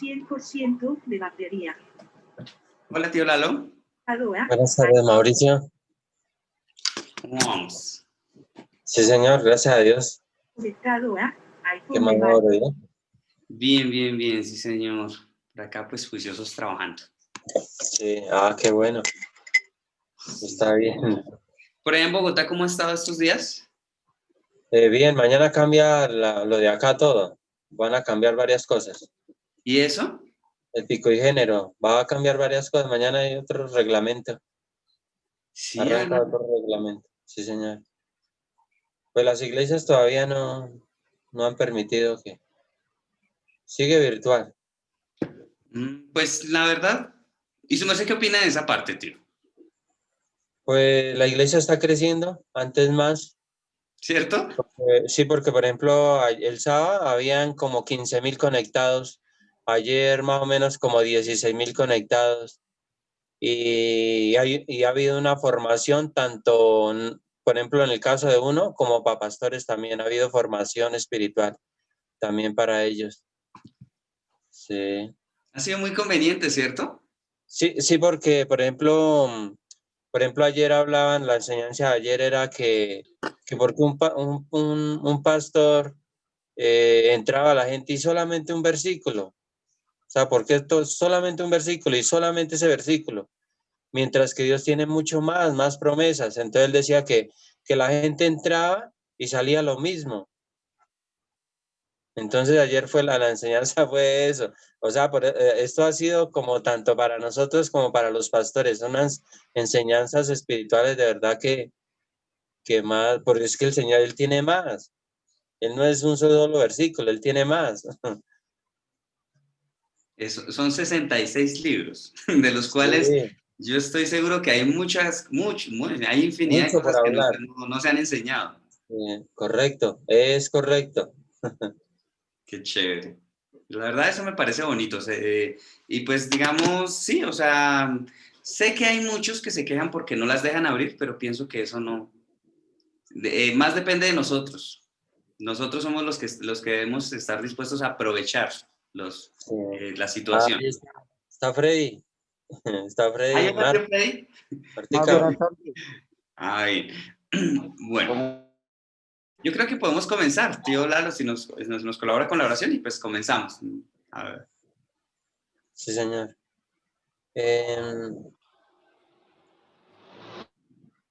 100% de batería. Hola, tío Lalo. Buenas tardes, Mauricio. ¿Cómo vamos? Sí, señor, gracias a Dios. Conectado a ¿Qué iPhone más, de Mauricio? Bien, sí, señor. Por acá, pues, juiciosos trabajando. Sí, qué bueno. Está bien. Por allá en Bogotá, ¿cómo ha estado estos días? Bien, mañana cambia lo de acá todo. Van a cambiar varias cosas. ¿Y eso? El pico y género va a cambiar varias cosas. Mañana hay otro reglamento. Sí, Arranca otro reglamento. Sí, señor. Pues las iglesias todavía no han permitido que... Sigue virtual. Pues, la verdad. ¿Y su merced qué opina de esa parte, tío? Pues la iglesia está creciendo, antes más. ¿Cierto? Sí, porque por ejemplo el sábado habían como 15.000 conectados, ayer más o menos como 16.000 conectados y ha habido una formación tanto, por ejemplo en el caso de uno, como para pastores también ha habido formación espiritual también para ellos. Sí, Ha sido muy conveniente, ¿cierto? sí, porque por ejemplo ayer hablaban, la enseñanza de ayer era que porque un pastor entraba a la gente y solamente un versículo. O sea, porque esto es solamente un versículo y solamente ese versículo. Mientras que Dios tiene mucho más promesas. Entonces él decía que la gente entraba y salía lo mismo. Entonces ayer la enseñanza fue eso. O sea, esto ha sido como tanto para nosotros como para los pastores. Son unas enseñanzas espirituales de verdad que más, porque es que el Señor, Él tiene más. Él no es un solo versículo, Él tiene más. Son 66 libros, de los cuales Sí, yo estoy seguro que hay hay infinidad de mucho por cosas que hablar. no se han enseñado. Correcto, es correcto. Qué chévere. La verdad, eso me parece bonito. Y pues, digamos, sí, o sea, sé que hay muchos que se quejan porque no las dejan abrir, pero pienso que eso no. Más depende de nosotros. Nosotros somos los que debemos estar dispuestos a aprovechar Sí. la situación. Ahí está Freddy. Está ¿Hay Freddy. una de Play? Martica. Ay, bueno, yo creo que podemos comenzar, tío Lalo, si nos colabora con la oración y pues comenzamos. A ver. Sí, señor.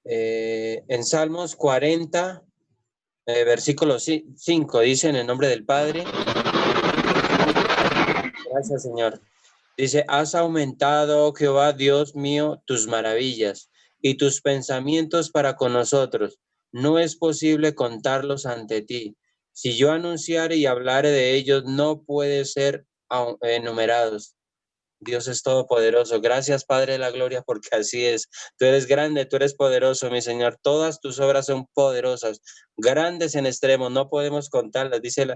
En Salmos 40, versículo 5, dice en el nombre del Padre. Gracias, Señor. Dice, has aumentado, oh Jehová, Dios mío, tus maravillas y tus pensamientos para con nosotros. No es posible contarlos ante ti. Si yo anunciare y hablare de ellos, no puede ser enumerados. Dios es todopoderoso. Gracias, Padre de la Gloria, porque así es. Tú eres grande, tú eres poderoso, mi Señor. Todas tus obras son poderosas, grandes en extremo. No podemos contarlas. Dice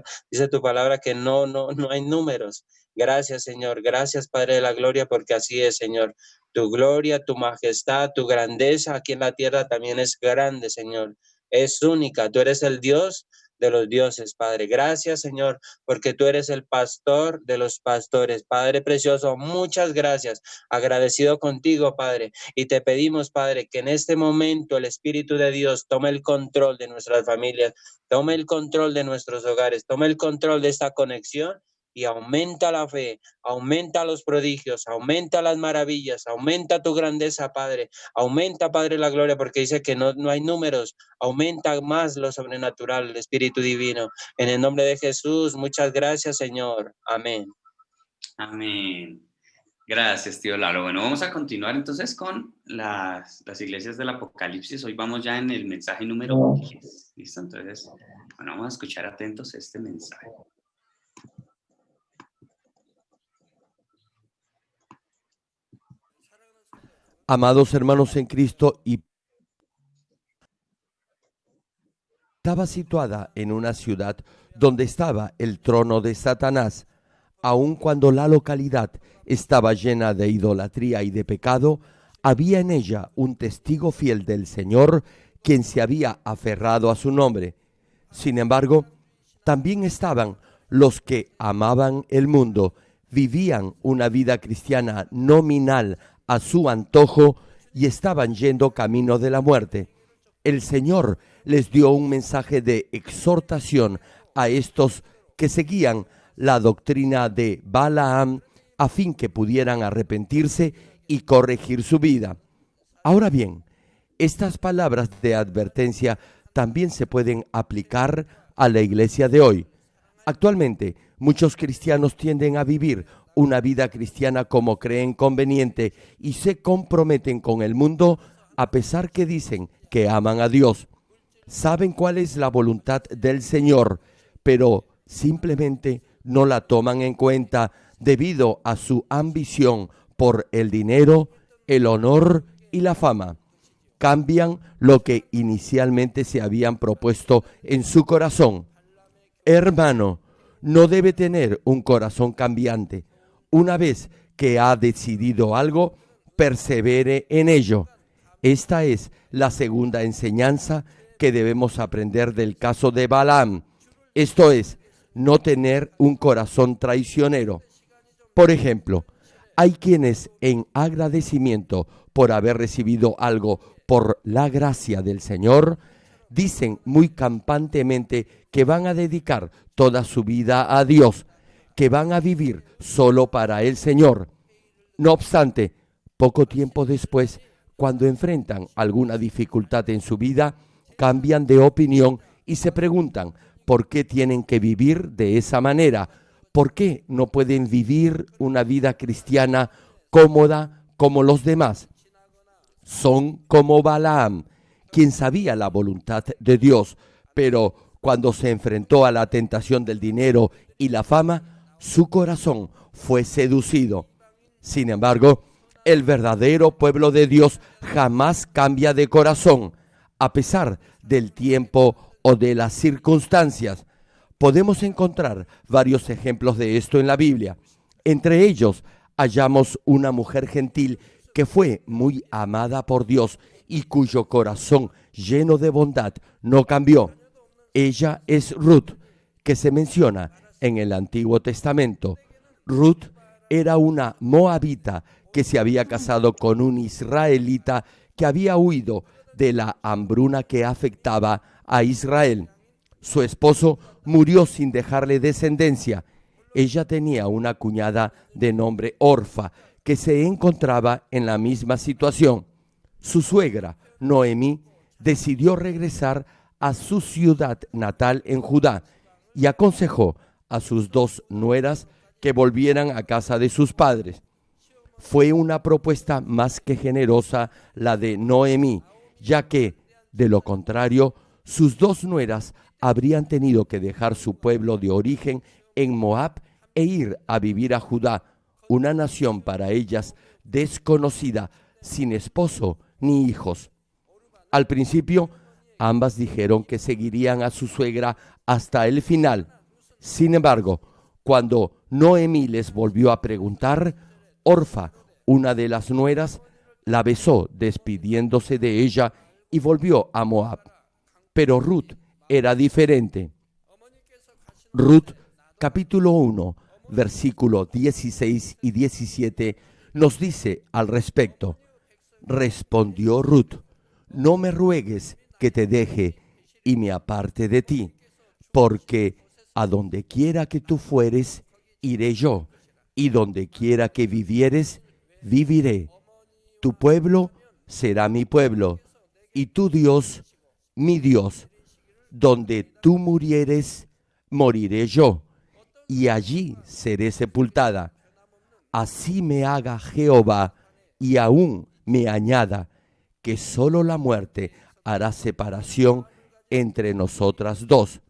tu palabra que no hay números. Gracias, Señor. Gracias, Padre de la Gloria, porque así es, Señor. Tu gloria, tu majestad, tu grandeza aquí en la tierra también es grande, Señor. Es única. Tú eres el Dios de los dioses, Padre. Gracias, Señor, porque tú eres el pastor de los pastores. Padre precioso, muchas gracias. Agradecido contigo, Padre. Y te pedimos, Padre, que en este momento el Espíritu de Dios tome el control de nuestras familias, tome el control de nuestros hogares, tome el control de esta conexión y aumenta la fe, aumenta los prodigios, aumenta las maravillas, aumenta tu grandeza, Padre. Aumenta, Padre, la gloria, porque dice que no hay números. Aumenta más lo sobrenatural, el Espíritu Divino. En el nombre de Jesús, muchas gracias, Señor. Amén. Amén. Gracias, tío Lalo. Bueno, vamos a continuar entonces con las iglesias del Apocalipsis. Hoy vamos ya en el mensaje número 10. ¿Listo? Entonces, bueno, vamos a escuchar atentos este mensaje. Amados hermanos en Cristo, y estaba situada en una ciudad donde estaba el trono de Satanás. Aun cuando la localidad estaba llena de idolatría y de pecado, había en ella un testigo fiel del Señor, quien se había aferrado a su nombre. Sin embargo, también estaban los que amaban el mundo, vivían una vida cristiana nominal a su antojo y estaban yendo camino de la muerte. El Señor les dio un mensaje de exhortación a estos que seguían la doctrina de Balaam a fin que pudieran arrepentirse y corregir su vida. Ahora bien, estas palabras de advertencia también se pueden aplicar a la iglesia de hoy. Actualmente, muchos cristianos tienden a vivir una vida cristiana como creen conveniente y se comprometen con el mundo a pesar que dicen que aman a Dios. Saben cuál es la voluntad del Señor, pero simplemente no la toman en cuenta debido a su ambición por el dinero, el honor y la fama. Cambian lo que inicialmente se habían propuesto en su corazón. Hermano, no debe tener un corazón cambiante. Una vez que ha decidido algo, persevere en ello. Esta es la segunda enseñanza que debemos aprender del caso de Balaam. Esto es, no tener un corazón traicionero. Por ejemplo, hay quienes en agradecimiento por haber recibido algo por la gracia del Señor, dicen muy campantemente que van a dedicar toda su vida a Dios, que van a vivir solo para el Señor. No obstante, poco tiempo después, cuando enfrentan alguna dificultad en su vida, cambian de opinión y se preguntan por qué tienen que vivir de esa manera, por qué no pueden vivir una vida cristiana cómoda como los demás. Son como Balaam, quien sabía la voluntad de Dios, pero cuando se enfrentó a la tentación del dinero y la fama, su corazón fue seducido. Sin embargo, el verdadero pueblo de Dios jamás cambia de corazón, a pesar del tiempo o de las circunstancias. Podemos encontrar varios ejemplos de esto en la Biblia. Entre ellos, hallamos una mujer gentil que fue muy amada por Dios y cuyo corazón lleno de bondad no cambió. Ella es Ruth, que se menciona en el Antiguo Testamento. Ruth era una moabita que se había casado con un israelita que había huido de la hambruna que afectaba a Israel. Su esposo murió sin dejarle descendencia. Ella tenía una cuñada de nombre Orfa, que se encontraba en la misma situación. Su suegra, Noemí, decidió regresar a su ciudad natal en Judá y aconsejó a sus dos nueras que volvieran a casa de sus padres. Fue una propuesta más que generosa la de Noemí, ya que, de lo contrario, sus dos nueras habrían tenido que dejar su pueblo de origen en Moab e ir a vivir a Judá, una nación para ellas desconocida, sin esposo ni hijos. Al principio, ambas dijeron que seguirían a su suegra hasta el final. Sin embargo, cuando Noemí les volvió a preguntar, Orfa, una de las nueras, la besó despidiéndose de ella y volvió a Moab. Pero Ruth era diferente. Ruth, capítulo 1, versículo 16 y 17, nos dice al respecto: respondió Ruth, no me ruegues que te deje y me aparte de ti, porque a donde quiera que tú fueres, iré yo, y donde quiera que vivieres, viviré. Tu pueblo será mi pueblo, y tu Dios, mi Dios. Donde tú murieres, moriré yo, y allí seré sepultada. Así me haga Jehová, y aún me añada, que solo la muerte hará separación entre nosotras dos.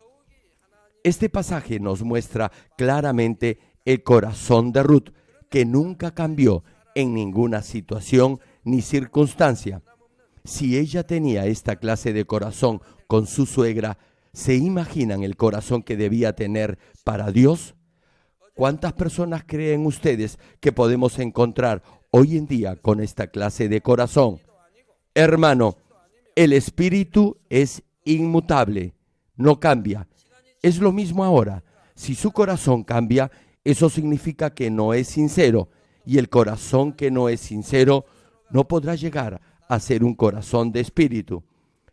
Este pasaje nos muestra claramente el corazón de Ruth, que nunca cambió en ninguna situación ni circunstancia. Si ella tenía esta clase de corazón con su suegra, ¿se imaginan el corazón que debía tener para Dios? ¿Cuántas personas creen ustedes que podemos encontrar hoy en día con esta clase de corazón? Hermano, el espíritu es inmutable, no cambia. Es lo mismo ahora. Si su corazón cambia, Eso significa que no es sincero, y el corazón que no es sincero no podrá llegar a ser un corazón de espíritu.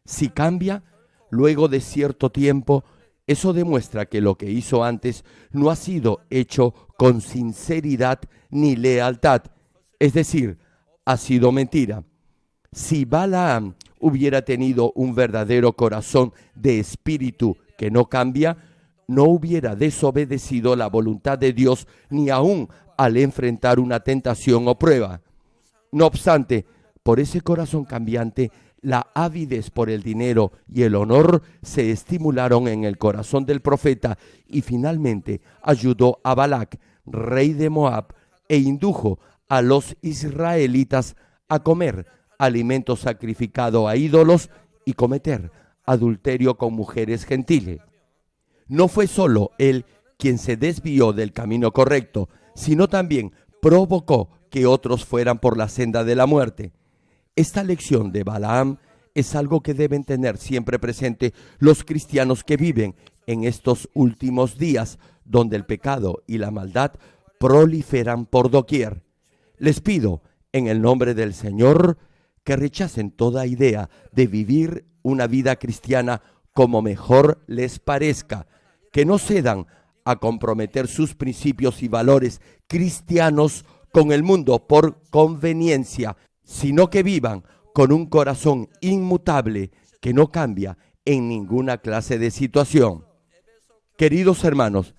Si cambia, luego de cierto tiempo, eso demuestra que lo que hizo antes no ha sido hecho con sinceridad ni lealtad, es decir, ha sido mentira. Si Balaam hubiera tenido un verdadero corazón de espíritu que no cambia, no hubiera desobedecido la voluntad de Dios ni aún al enfrentar una tentación o prueba. No obstante, por ese corazón cambiante, la avidez por el dinero y el honor se estimularon en el corazón del profeta y finalmente ayudó a Balac, rey de Moab, e indujo a los israelitas a comer alimento sacrificado a ídolos y cometer adulterio con mujeres gentiles. No fue solo él quien se desvió del camino correcto, sino también provocó que otros fueran por la senda de la muerte. Esta lección de Balaam es algo que deben tener siempre presente los cristianos que viven en estos últimos días, donde el pecado y la maldad proliferan por doquier. Les pido, en el nombre del Señor, que rechacen toda idea de vivir una vida cristiana como mejor les parezca, que no cedan a comprometer sus principios y valores cristianos con el mundo por conveniencia, sino que vivan con un corazón inmutable que no cambia en ninguna clase de situación. Queridos hermanos,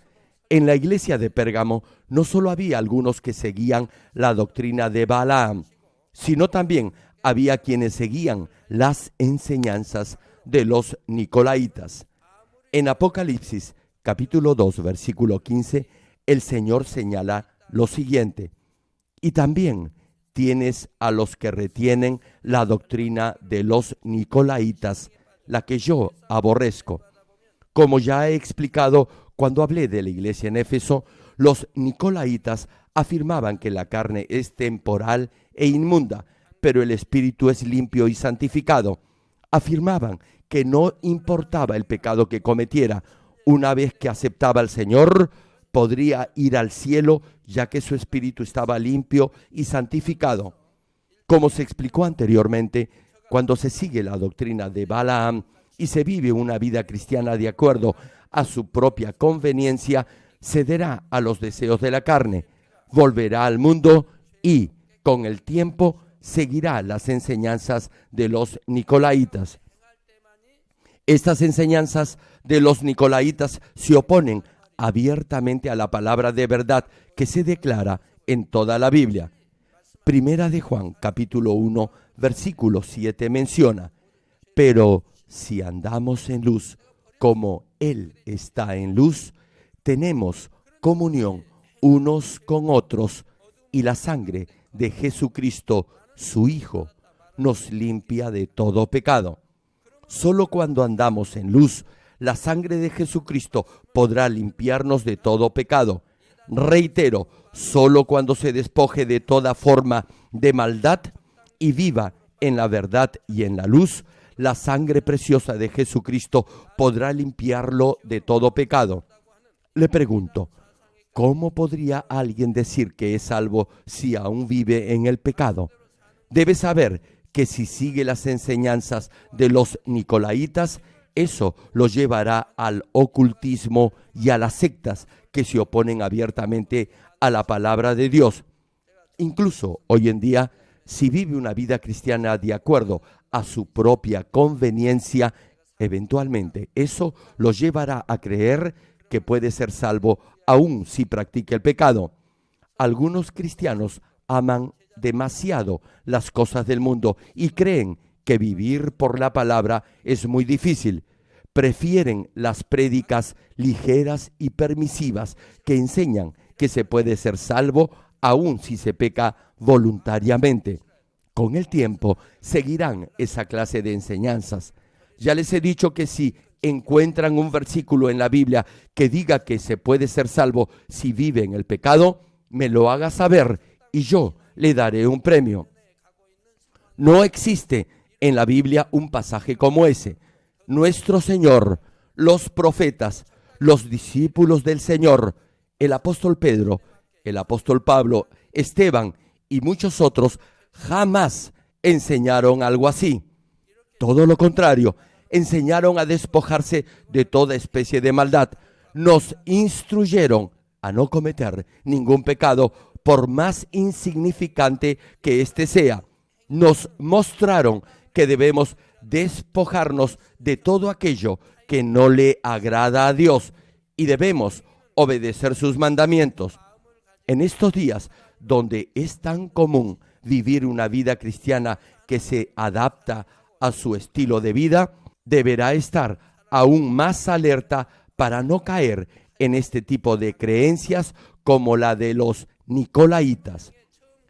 en la iglesia de Pérgamo no solo había algunos que seguían la doctrina de Balaam, sino también había quienes seguían las enseñanzas de los Nicolaitas. En Apocalipsis, capítulo 2, versículo 15, el Señor señala lo siguiente: y también tienes a los que retienen la doctrina de los Nicolaitas, la que yo aborrezco. Como ya he explicado cuando hablé de la iglesia en Éfeso, los Nicolaitas afirmaban que la carne es temporal e inmunda, pero el espíritu es limpio y santificado. Afirmaban que no importaba el pecado que cometiera, una vez que aceptaba al Señor, podría ir al cielo, ya que su espíritu estaba limpio y santificado. Como se explicó anteriormente, cuando se sigue la doctrina de Balaam y se vive una vida cristiana de acuerdo a su propia conveniencia, cederá a los deseos de la carne, volverá al mundo y, con el tiempo, seguirá las enseñanzas de los Nicolaitas. Estas enseñanzas de los Nicolaitas se oponen abiertamente a la palabra de verdad que se declara en toda la Biblia. Primera de Juan, capítulo 1, versículo 7 menciona: pero si andamos en luz, como Él está en luz, tenemos comunión unos con otros, y la sangre de Jesucristo, su Hijo, nos limpia de todo pecado. Solo cuando andamos en luz, la sangre de Jesucristo podrá limpiarnos de todo pecado. Reitero, solo cuando se despoje de toda forma de maldad y viva en la verdad y en la luz, la sangre preciosa de Jesucristo podrá limpiarlo de todo pecado. Le pregunto, ¿cómo podría alguien decir que es salvo si aún vive en el pecado? Debe saber que si sigue las enseñanzas de los Nicolaitas, eso lo llevará al ocultismo y a las sectas que se oponen abiertamente a la palabra de Dios. Incluso hoy en día, si vive una vida cristiana de acuerdo a su propia conveniencia, eventualmente eso lo llevará a creer que puede ser salvo aun si practica el pecado. Algunos cristianos aman demasiado las cosas del mundo y creen que vivir por la palabra es muy difícil. Prefieren las prédicas ligeras y permisivas que enseñan que se puede ser salvo aun si se peca voluntariamente. Con el tiempo seguirán esa clase de enseñanzas. Ya les he dicho que si encuentran un versículo en la Biblia que diga que se puede ser salvo si vive en el pecado, me lo haga saber y yo le daré un premio. No existe en la Biblia un pasaje como ese. Nuestro Señor, los profetas, los discípulos del Señor, El apóstol Pedro, el apóstol Pablo, Esteban y muchos otros jamás enseñaron algo así. Todo lo contrario, enseñaron a despojarse de toda especie de maldad. Nos instruyeron a no cometer ningún pecado, por más insignificante que éste sea. Nos mostraron que debemos despojarnos de todo aquello que no le agrada a Dios y debemos obedecer sus mandamientos. En estos días, donde es tan común vivir una vida cristiana que se adapta a su estilo de vida, deberá estar aún más alerta para no caer en este tipo de creencias como la de los nicolaitas.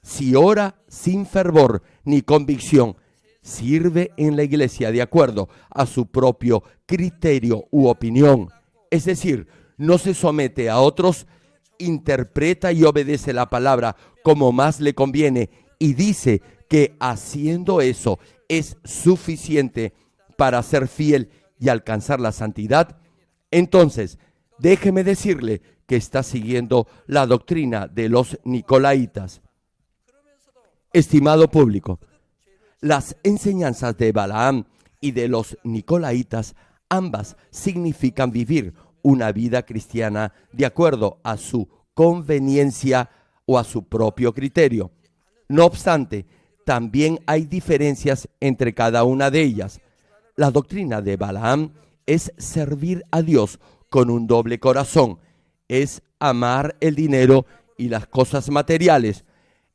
Si ora sin fervor ni convicción, sirve en la iglesia de acuerdo a su propio criterio u opinión, es decir, no se somete a otros, interpreta y obedece la palabra como más le conviene y dice que haciendo eso es suficiente para ser fiel y alcanzar la santidad, entonces déjeme decirle que está siguiendo la doctrina de los nicolaitas. Estimado público, las enseñanzas de Balaam y de los nicolaitas ambas significan vivir una vida cristiana de acuerdo a su conveniencia o a su propio criterio. No obstante, también hay diferencias entre cada una de ellas. La doctrina de Balaam es servir a Dios con un doble corazón, es amar el dinero y las cosas materiales,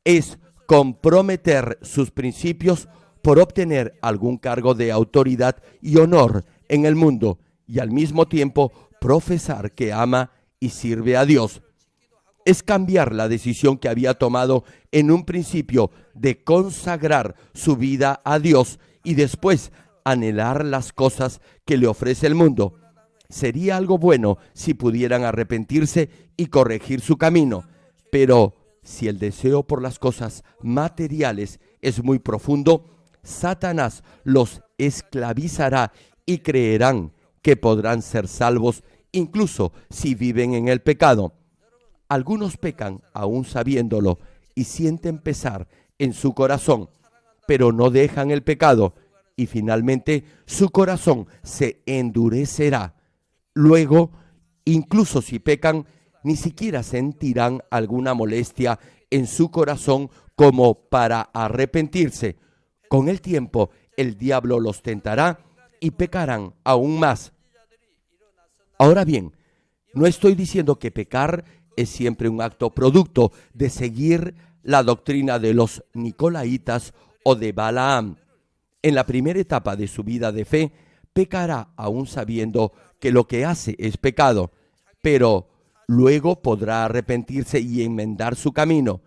es comprometer sus principios por obtener algún cargo de autoridad y honor en el mundo y al mismo tiempo profesar que ama y sirve a Dios. Es cambiar la decisión que había tomado en un principio de consagrar su vida a Dios y después anhelar las cosas que le ofrece el mundo. Sería algo bueno si pudieran arrepentirse y corregir su camino, pero si el deseo por las cosas materiales es muy profundo, Satanás los esclavizará y creerán que podrán ser salvos incluso si viven en el pecado. Algunos pecan aún sabiéndolo y sienten pesar en su corazón, pero no dejan el pecado y finalmente su corazón se endurecerá. Luego, incluso si pecan, ni siquiera sentirán alguna molestia en su corazón como para arrepentirse. Con el tiempo, el diablo los tentará y pecarán aún más. Ahora bien, no estoy diciendo que pecar es siempre un acto producto de seguir la doctrina de los nicolaitas o de Balaam. En la primera etapa de su vida de fe, pecará aún sabiendo que lo que hace es pecado, pero luego podrá arrepentirse y enmendar su camino.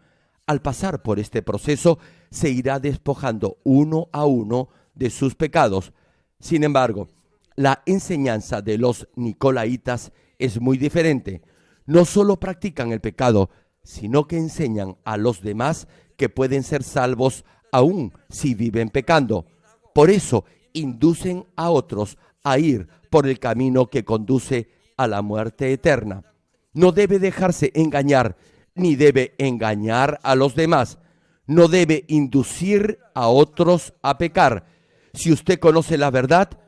Al pasar por este proceso, se irá despojando uno a uno de sus pecados. Sin embargo, la enseñanza de los nicolaitas es muy diferente. No solo practican el pecado, sino que enseñan a los demás que pueden ser salvos aún si viven pecando. Por eso, inducen a otros a ir por el camino que conduce a la muerte eterna. No debe dejarse engañar, ni debe engañar a los demás. No debe inducir a otros a pecar. Si usted conoce la verdad,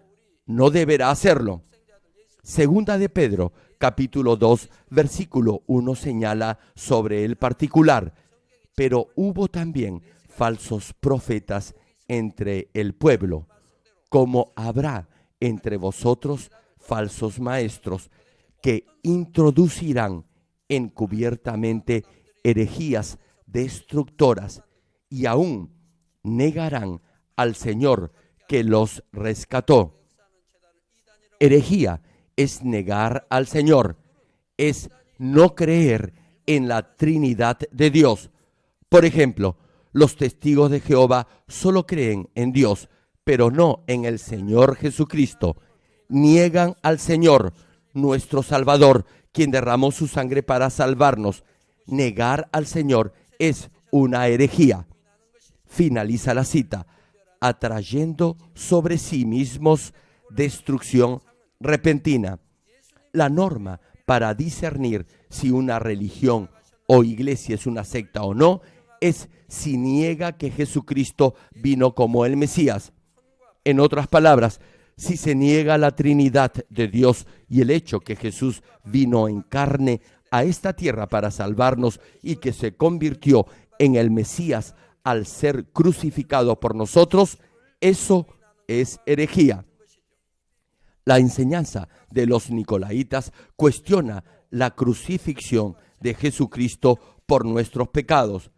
no deberá hacerlo. Segunda de Pedro, capítulo 2, versículo 1 señala sobre el particular. Pero hubo también falsos profetas entre el pueblo, como habrá entre vosotros falsos maestros, que introducirán encubiertamente herejías destructoras y aún negarán al Señor que los rescató. Herejía es negar al Señor, es no creer en la Trinidad de Dios. Por ejemplo, los testigos de Jehová solo creen en Dios, pero no en el Señor Jesucristo. Niegan al Señor, nuestro Salvador, quien derramó su sangre para salvarnos. Negar al Señor es una herejía. Finaliza la cita, atrayendo sobre sí mismos destrucción repentina. La norma para discernir si una religión o iglesia es una secta o no, es si niega que Jesucristo vino como el Mesías. En otras palabras, si se niega la Trinidad de Dios y el hecho que Jesús vino en carne a esta tierra para salvarnos y que se convirtió en el Mesías al ser crucificado por nosotros, eso es herejía. La enseñanza de los nicolaitas cuestiona la crucifixión de Jesucristo por nuestros pecados.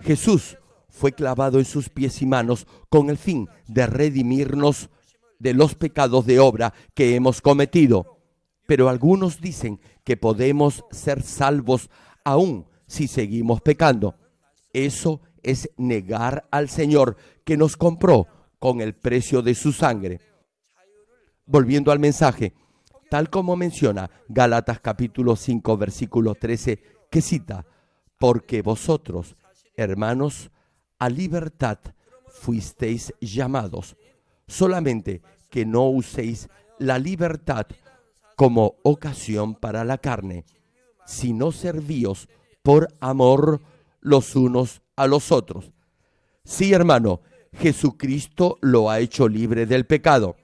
Jesús fue clavado en sus pies y manos con el fin de redimirnos de los pecados de obra que hemos cometido. Pero algunos dicen que podemos ser salvos aún si seguimos pecando. Eso es negar al Señor que nos compró con el precio de su sangre. Volviendo al mensaje, tal como menciona Gálatas capítulo 5, versículo 13, que cita, porque vosotros, hermanos, a libertad fuisteis llamados, solamente que no uséis la libertad como ocasión para la carne, sino servíos por amor los unos a los otros. Sí, hermano, Jesucristo lo ha hecho libre del pecado,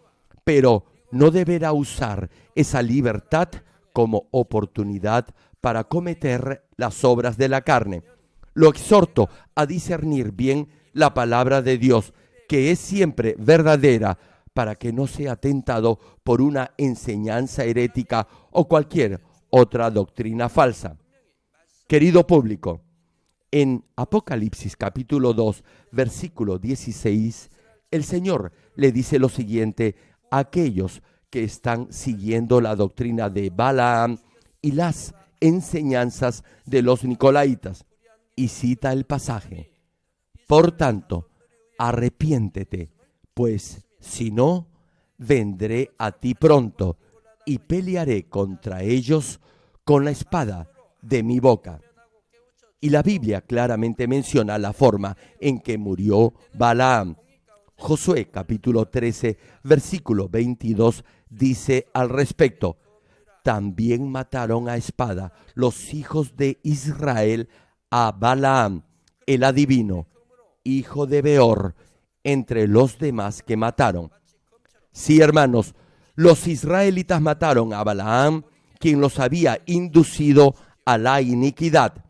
pero no deberá usar esa libertad como oportunidad para cometer las obras de la carne. Lo exhorto a discernir bien la palabra de Dios, que es siempre verdadera, para que no sea tentado por una enseñanza herética o cualquier otra doctrina falsa. Querido público, en Apocalipsis capítulo 2, versículo 16, el Señor le dice lo siguiente a aquellos que están siguiendo la doctrina de Balaam y las enseñanzas de los nicolaitas. Y cita el pasaje: por tanto, arrepiéntete, pues si no, vendré a ti pronto y pelearé contra ellos con la espada de mi boca. Y la Biblia claramente menciona la forma en que murió Balaam. Josué capítulo 13, versículo 22 dice al respecto: también mataron a espada los hijos de Israel a Balaam, el adivino, hijo de Beor, entre los demás que mataron. Sí, hermanos, los israelitas mataron a Balaam, quien los había inducido a la iniquidad.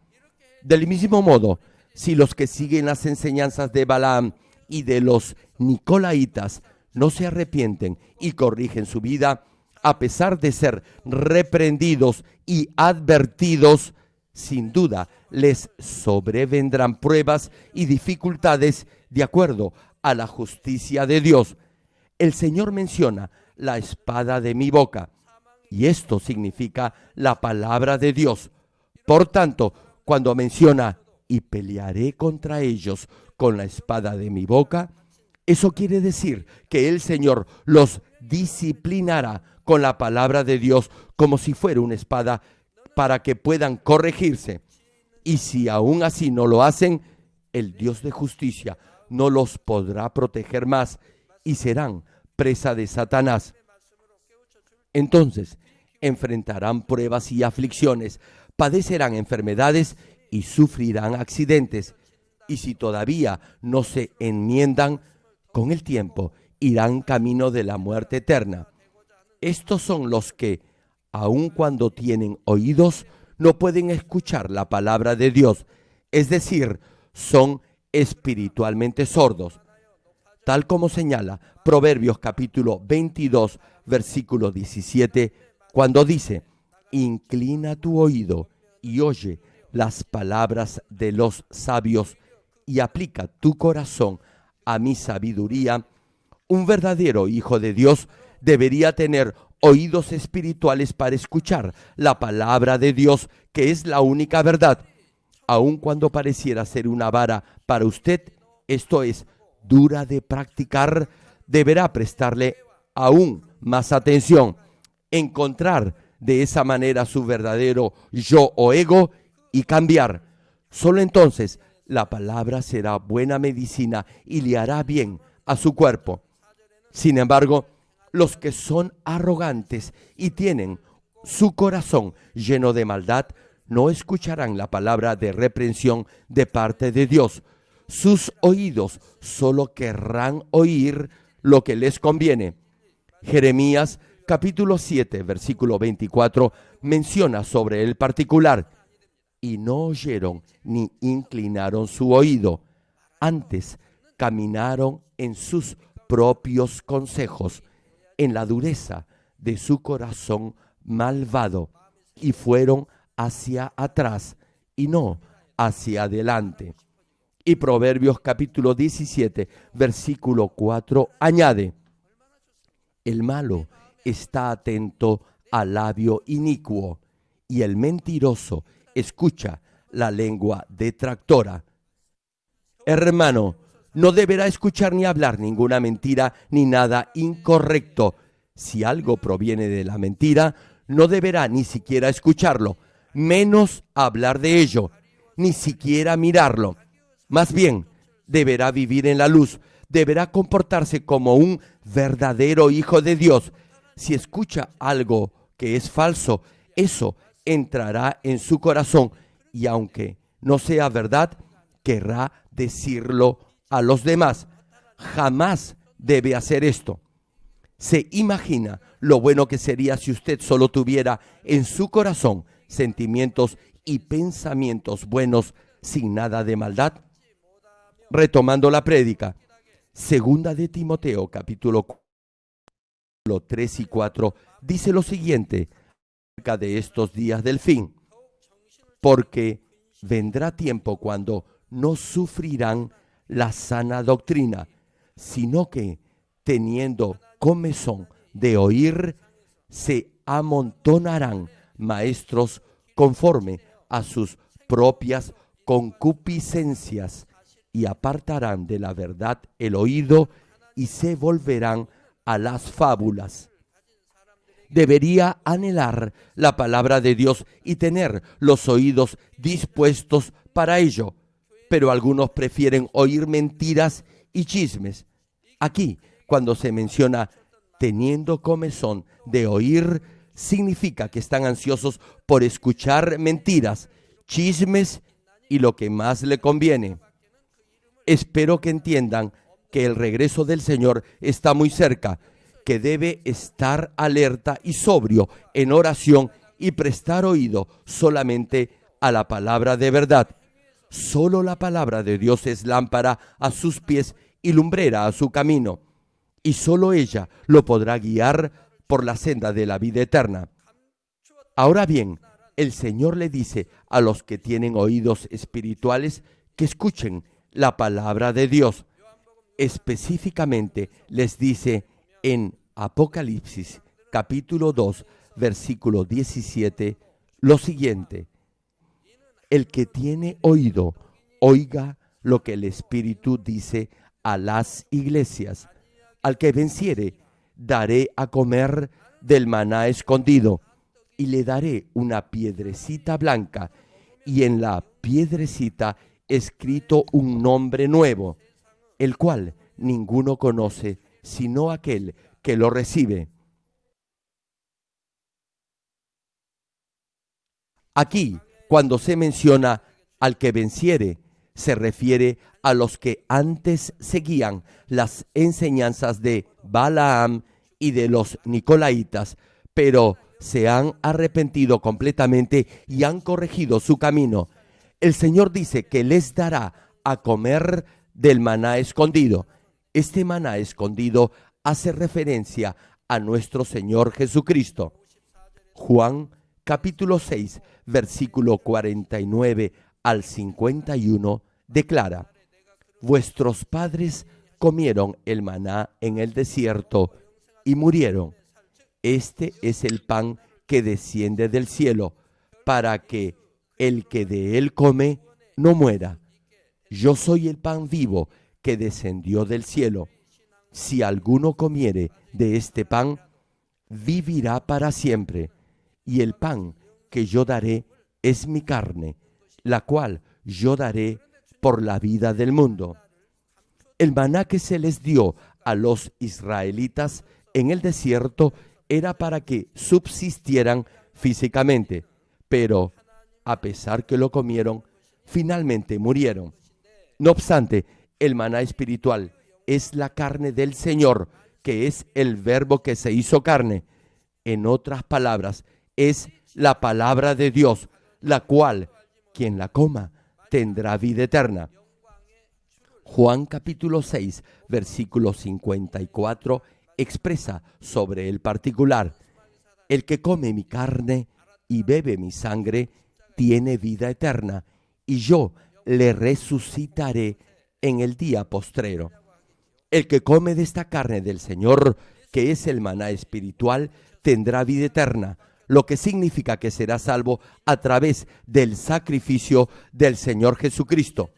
Del mismo modo, si los que siguen las enseñanzas de Balaam y de los nicolaitas no se arrepienten y corrigen su vida, a pesar de ser reprendidos y advertidos, sin duda les sobrevendrán pruebas y dificultades de acuerdo a la justicia de Dios. El Señor menciona la espada de mi boca, y esto significa la palabra de Dios. Por tanto, cuando menciona y pelearé contra ellos con la espada de mi boca, eso quiere decir que el Señor los disciplinará con la palabra de Dios como si fuera una espada para que puedan corregirse. Y si aún así no lo hacen, el Dios de justicia no los podrá proteger más y serán presa de Satanás. Entonces enfrentarán pruebas y aflicciones, padecerán enfermedades y sufrirán accidentes. Y si todavía no se enmiendan, con el tiempo irán camino de la muerte eterna. Estos son los que, aun cuando tienen oídos, no pueden escuchar la palabra de Dios, es decir, son espiritualmente sordos. Tal como señala Proverbios capítulo 22, versículo 17, cuando dice: inclina tu oído y oye las palabras de los sabios y aplica tu corazón a mi sabiduría. Un verdadero hijo de Dios debería tener oídos espirituales para escuchar la palabra de Dios, que es la única verdad. Aun cuando pareciera ser una vara para usted, esto es, dura de practicar, deberá prestarle aún más atención, encontrar de esa manera su verdadero yo o ego y cambiar. Solo entonces la palabra será buena medicina y le hará bien a su cuerpo. Sin embargo, los que son arrogantes y tienen su corazón lleno de maldad no escucharán la palabra de reprensión de parte de Dios. Sus oídos solo querrán oír lo que les conviene. Jeremías capítulo 7, versículo 24 menciona sobre el particular: y no oyeron ni inclinaron su oído, antes caminaron en sus propios consejos, en la dureza de su corazón malvado, y fueron hacia atrás y no hacia adelante. Y Proverbios capítulo 17, versículo 4 añade: el malo está atento al labio inicuo, y el mentiroso escucha la lengua detractora. Hermano, no deberá escuchar ni hablar ninguna mentira ni nada incorrecto. Si algo proviene de la mentira, no deberá ni siquiera escucharlo, menos hablar de ello, ni siquiera mirarlo. Más bien, deberá vivir en la luz, deberá comportarse como un verdadero hijo de Dios. Si escucha algo que es falso, eso entrará en su corazón y aunque no sea verdad, querrá decirlo a los demás. Jamás debe hacer esto. ¿Se imagina lo bueno que sería si usted solo tuviera en su corazón sentimientos y pensamientos buenos sin nada de maldad? Retomando la prédica, segunda de Timoteo capítulo 3 y 4 dice lo siguiente acerca de estos días del fin: porque vendrá tiempo cuando no sufrirán la sana doctrina, sino que, teniendo comezón de oír, se amontonarán maestros conforme a sus propias concupiscencias, y apartarán de la verdad el oído y se volverán a las fábulas. Debería anhelar la palabra de Dios y tener los oídos dispuestos para ello, pero algunos prefieren oír mentiras y chismes. Aquí, cuando se menciona teniendo comezón de oír, significa que están ansiosos por escuchar mentiras, chismes y lo que más le conviene. Espero que entiendan que el regreso del Señor está muy cerca, que debe estar alerta y sobrio en oración y prestar oído solamente a la palabra de verdad. Solo la palabra de Dios es lámpara a sus pies y lumbrera a su camino, y solo ella lo podrá guiar por la senda de la vida eterna. Ahora bien, el Señor le dice a los que tienen oídos espirituales que escuchen la palabra de Dios. Específicamente les dice en Apocalipsis capítulo 2, versículo 17, lo siguiente: el que tiene oído, oiga lo que el Espíritu dice a las iglesias. Al que venciere, daré a comer del maná escondido, y le daré una piedrecita blanca, y en la piedrecita escrito un nombre nuevo, el cual ninguno conoce sino aquel que lo recibe. Aquí, cuando se menciona al que venciere, se refiere a los que antes seguían las enseñanzas de Balaam y de los Nicolaitas, pero se han arrepentido completamente y han corregido su camino. El Señor dice que les dará a comer del maná escondido. Este maná escondido hace referencia a nuestro Señor Jesucristo. Juan capítulo 6, versículo 49 al 51 declara: vuestros padres comieron el maná en el desierto y murieron. Este es el pan que desciende del cielo, para que el que de él come no muera. Yo soy el pan vivo que descendió del cielo. Si alguno comiere de este pan, vivirá para siempre. Y el pan que yo daré es mi carne, la cual yo daré por la vida del mundo. El maná que se les dio a los israelitas en el desierto era para que subsistieran físicamente, pero a pesar que lo comieron, finalmente murieron. No obstante, el maná espiritual es la carne del Señor, que es el verbo que se hizo carne. En otras palabras, es la palabra de Dios, la cual, quien la coma, tendrá vida eterna. Juan capítulo 6, versículo 54, expresa sobre el particular: el que come mi carne y bebe mi sangre, tiene vida eterna, y yo le resucitaré en el día postrero. El que come de esta carne del Señor, que es el maná espiritual, tendrá vida eterna, lo que significa que será salvo a través del sacrificio del Señor Jesucristo.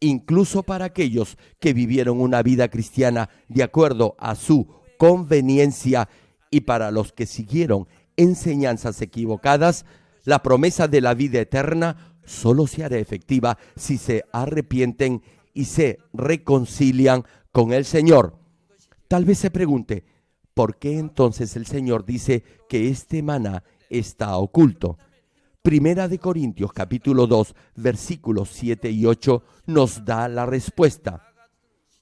Incluso para aquellos que vivieron una vida cristiana de acuerdo a su conveniencia y para los que siguieron enseñanzas equivocadas, la promesa de la vida eterna solo se hará efectiva si se arrepienten y se reconcilian con el Señor. Tal vez se pregunte, ¿por qué entonces el Señor dice que este maná está oculto? Primera de Corintios capítulo 2, versículos 7 y 8 nos da la respuesta.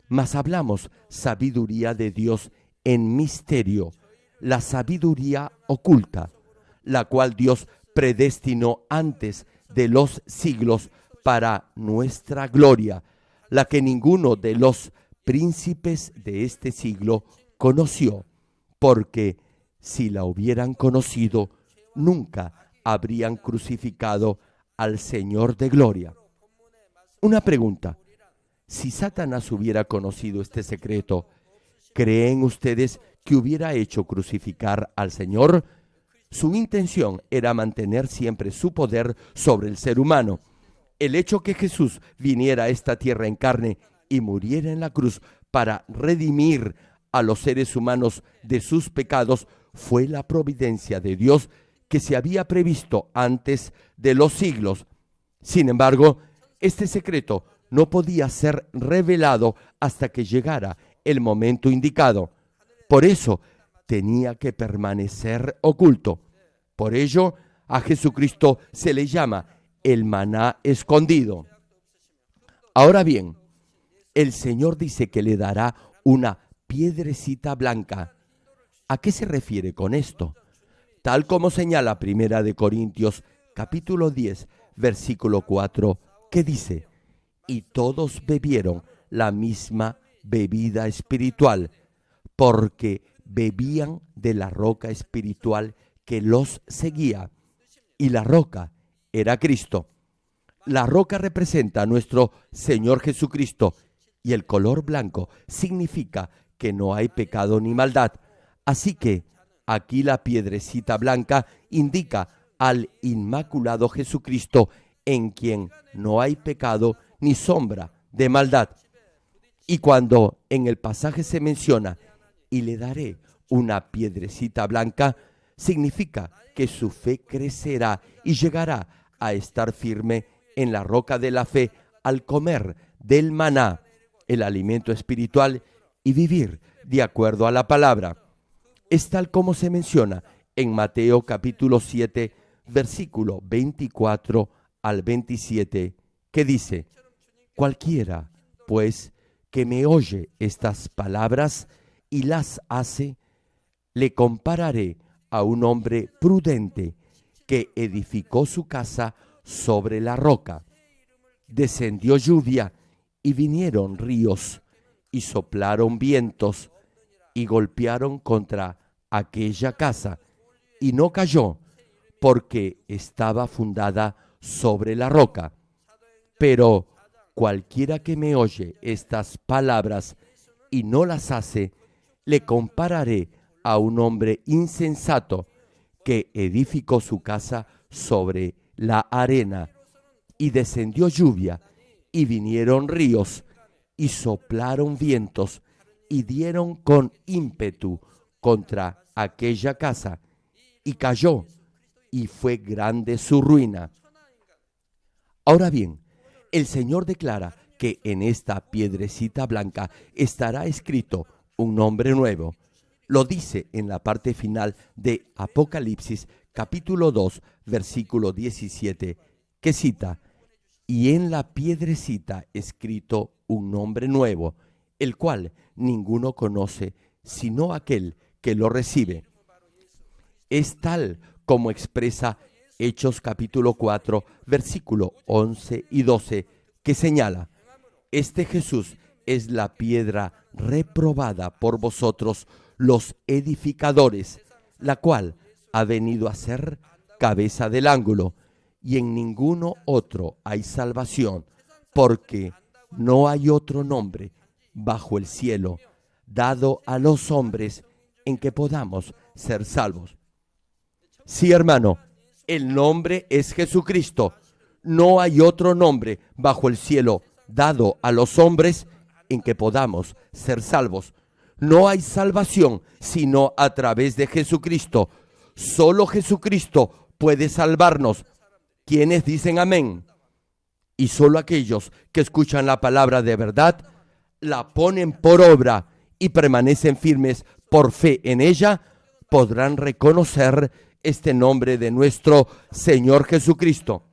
Mas hablamos sabiduría de Dios en misterio, la sabiduría oculta, la cual Dios predestinó antes de los siglos para nuestra gloria, la que ninguno de los príncipes de este siglo conoció, porque si la hubieran conocido, nunca habrían crucificado al Señor de gloria. Una pregunta: si Satanás hubiera conocido este secreto, ¿creen ustedes que hubiera hecho crucificar al Señor? Su intención era mantener siempre su poder sobre el ser humano. El hecho que Jesús viniera a esta tierra en carne y muriera en la cruz para redimir a los seres humanos de sus pecados fue la providencia de Dios que se había previsto antes de los siglos. Sin embargo, este secreto no podía ser revelado hasta que llegara el momento indicado. Por eso tenía que permanecer oculto. Por ello, a Jesucristo se le llama el maná escondido. Ahora bien, el Señor dice que le dará una piedrecita blanca. ¿A qué se refiere con esto? Tal como señala Primera de Corintios capítulo 10, versículo 4, que dice: y todos bebieron la misma bebida espiritual, porque bebían de la roca espiritual que los seguía, y la roca era Cristo. La roca representa a nuestro Señor Jesucristo, y el color blanco significa que no hay pecado ni maldad. Así que aquí la piedrecita blanca indica al inmaculado Jesucristo, en quien no hay pecado ni sombra de maldad. Y cuando en el pasaje se menciona, y le daré una piedrecita blanca, significa que su fe crecerá y llegará a estar firme en la roca de la fe al comer del maná, el alimento espiritual, y vivir de acuerdo a la palabra. Es tal como se menciona en Mateo capítulo 7, versículo 24 al 27, que dice: cualquiera, pues, que me oye estas palabras y las hace, le compararé a un hombre prudente que edificó su casa sobre la roca. Descendió lluvia y vinieron ríos y soplaron vientos y golpearon contra aquella casa, y no cayó, porque estaba fundada sobre la roca. Pero cualquiera que me oye estas palabras y no las hace, le compararé a un hombre insensato que edificó su casa sobre la arena, y descendió lluvia, y vinieron ríos, y soplaron vientos, y dieron con ímpetu contra aquella casa, y cayó, y fue grande su ruina. Ahora bien, el Señor declara que en esta piedrecita blanca estará escrito un nombre nuevo. Lo dice en la parte final de Apocalipsis capítulo 2, versículo 17, que cita, y en la piedrecita escrito un nombre nuevo, el cual ninguno conoce sino aquel que lo recibe. Es tal como expresa Hechos capítulo 4, versículo 11 y 12, que señala, este Jesús es la piedra reprobada por vosotros los edificadores, la cual ha venido a ser cabeza del ángulo, y en ninguno otro hay salvación, porque no hay otro nombre bajo el cielo dado a los hombres en que podamos ser salvos. Sí, hermano, el nombre es Jesucristo. No hay otro nombre bajo el cielo dado a los hombres en que podamos ser salvos. No hay salvación sino a través de Jesucristo. Solo Jesucristo puede salvarnos. ¿Quiénes dicen amén? Y solo aquellos que escuchan la palabra de verdad, la ponen por obra y permanecen firmes por fe en ella, podrán reconocer este nombre de nuestro Señor Jesucristo.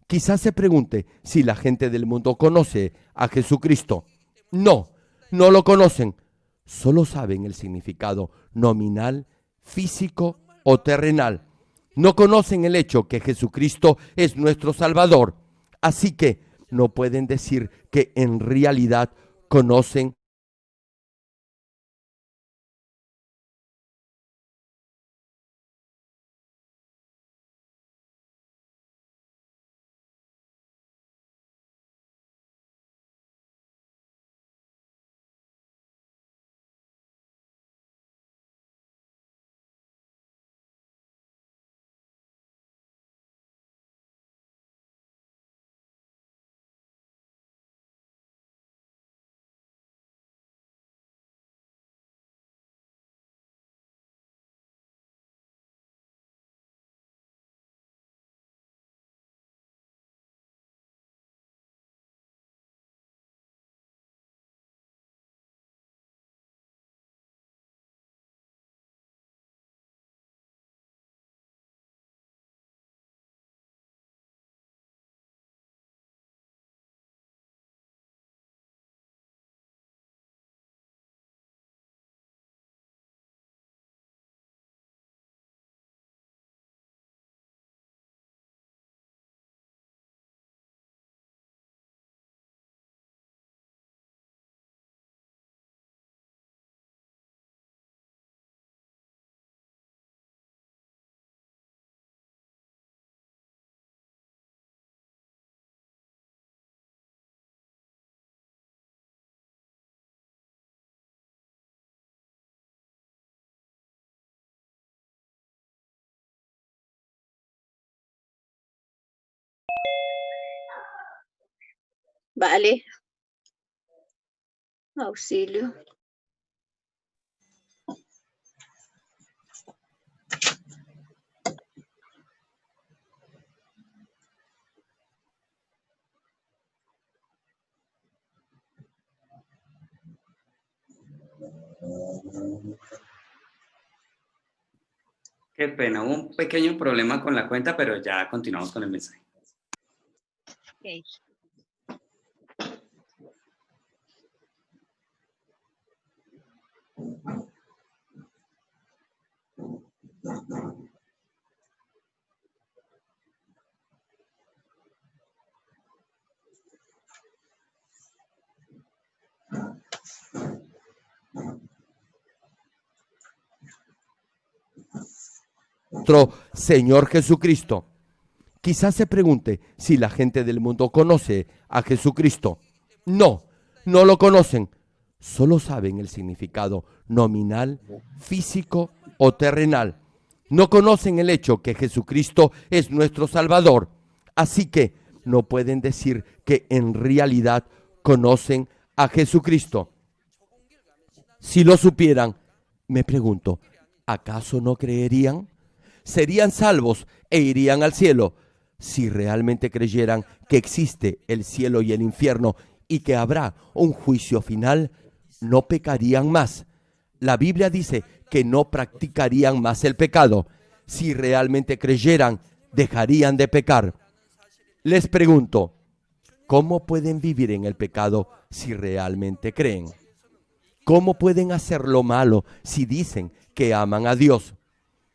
Quizás se pregunte si la gente del mundo conoce a Jesucristo. No, no lo conocen. Solo saben el significado nominal, físico o terrenal. No conocen el hecho que Jesucristo es nuestro Salvador. Así que no pueden decir que en realidad conocen. Vale. Auxilio. Qué pena, hubo un pequeño problema con la cuenta, pero ya continuamos con el mensaje. Okay. Nuestro Señor Jesucristo. Quizás se pregunte si la gente del mundo conoce a Jesucristo. No, no lo conocen. Solo saben el significado nominal, físico o terrenal. No conocen el hecho que Jesucristo es nuestro Salvador. Así que no pueden decir que en realidad conocen a Jesucristo. Si lo supieran, me pregunto, ¿acaso no creerían? Serían salvos e irían al cielo. Si realmente creyeran que existe el cielo y el infierno y que habrá un juicio final, no pecarían más. La Biblia dice que no practicarían más el pecado. Si realmente creyeran, dejarían de pecar. Les pregunto, ¿cómo pueden vivir en el pecado si realmente creen? ¿Cómo pueden hacer lo malo si dicen que aman a Dios?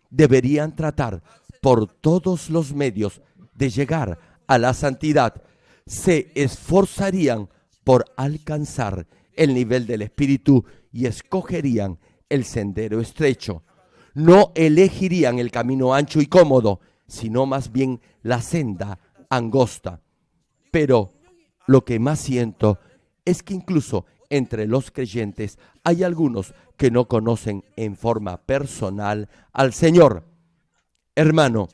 Deberían tratar por todos los medios de llegar a la santidad. Se esforzarían por alcanzar el nivel del Espíritu y escogerían el sendero estrecho. No elegirían el camino ancho y cómodo, sino más bien la senda angosta. Pero lo que más siento es que incluso entre los creyentes hay algunos que no conocen en forma personal al Señor. Hermano,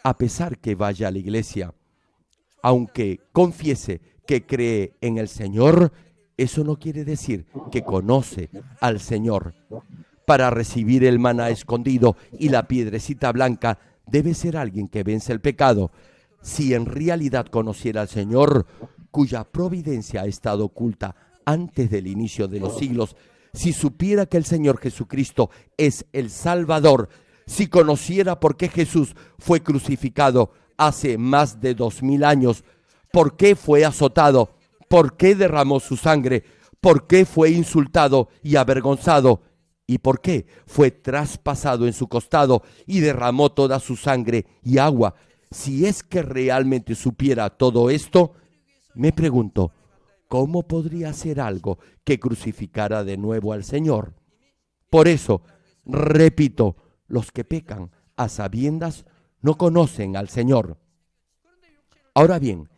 a pesar que vaya a la iglesia, aunque confiese que cree en el Señor, eso no quiere decir que conoce al Señor. Para recibir el maná escondido y la piedrecita blanca, debe ser alguien que vence el pecado. Si en realidad conociera al Señor, cuya providencia ha estado oculta antes del inicio de los siglos, si supiera que el Señor Jesucristo es el Salvador, si conociera por qué Jesús fue crucificado hace más de 2000 años, por qué fue azotado, por qué derramó su sangre, por qué fue insultado y avergonzado, y por qué fue traspasado en su costado y derramó toda su sangre y agua. Si es que realmente supiera todo esto, me pregunto, ¿cómo podría hacer algo que crucificara de nuevo al Señor? Por eso, repito, los que pecan a sabiendas no conocen al Señor. Ahora bien,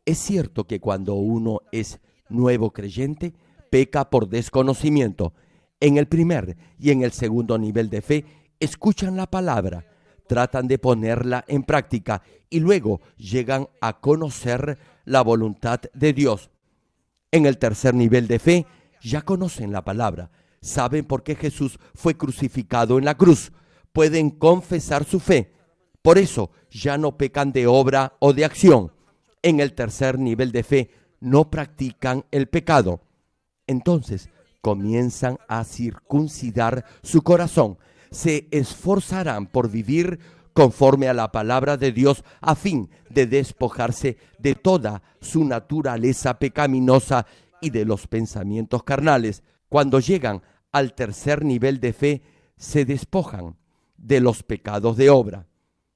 es cierto que cuando uno es nuevo creyente, peca por desconocimiento. En el primer y en el segundo nivel de fe, escuchan la palabra, tratan de ponerla en práctica y luego llegan a conocer la voluntad de Dios. En el tercer nivel de fe, ya conocen la palabra, saben por qué Jesús fue crucificado en la cruz, pueden confesar su fe. Por eso ya no pecan de obra o de acción. En el tercer nivel de fe no practican el pecado. Entonces comienzan a circuncidar su corazón. Se esforzarán por vivir conforme a la palabra de Dios a fin de despojarse de toda su naturaleza pecaminosa y de los pensamientos carnales. Cuando llegan al tercer nivel de fe, se despojan de los pecados de obra.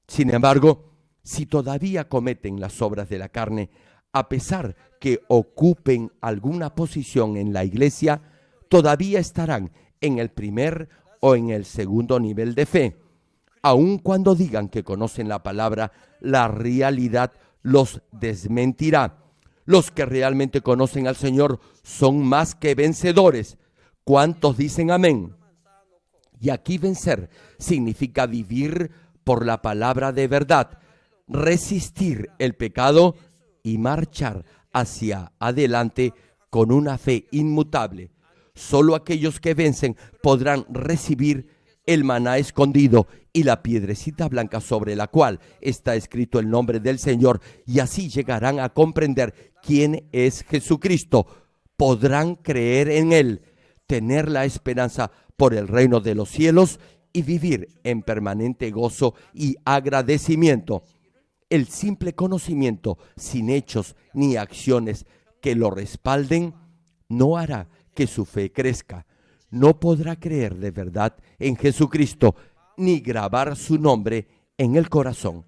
Sin embargo, si todavía cometen las obras de la carne, a pesar que ocupen alguna posición en la iglesia, todavía estarán en el primer o en el segundo nivel de fe. Aun cuando digan que conocen la palabra, la realidad los desmentirá. Los que realmente conocen al Señor son más que vencedores. ¿Cuántos dicen amén? Y aquí vencer significa vivir por la palabra de verdad, resistir el pecado y marchar hacia adelante con una fe inmutable. Solo aquellos que vencen podrán recibir el maná escondido y la piedrecita blanca sobre la cual está escrito el nombre del Señor, y así llegarán a comprender quién es Jesucristo. Podrán creer en Él, tener la esperanza por el reino de los cielos y vivir en permanente gozo y agradecimiento. El simple conocimiento, sin hechos ni acciones que lo respalden, no hará que su fe crezca. No podrá creer de verdad en Jesucristo ni grabar su nombre en el corazón.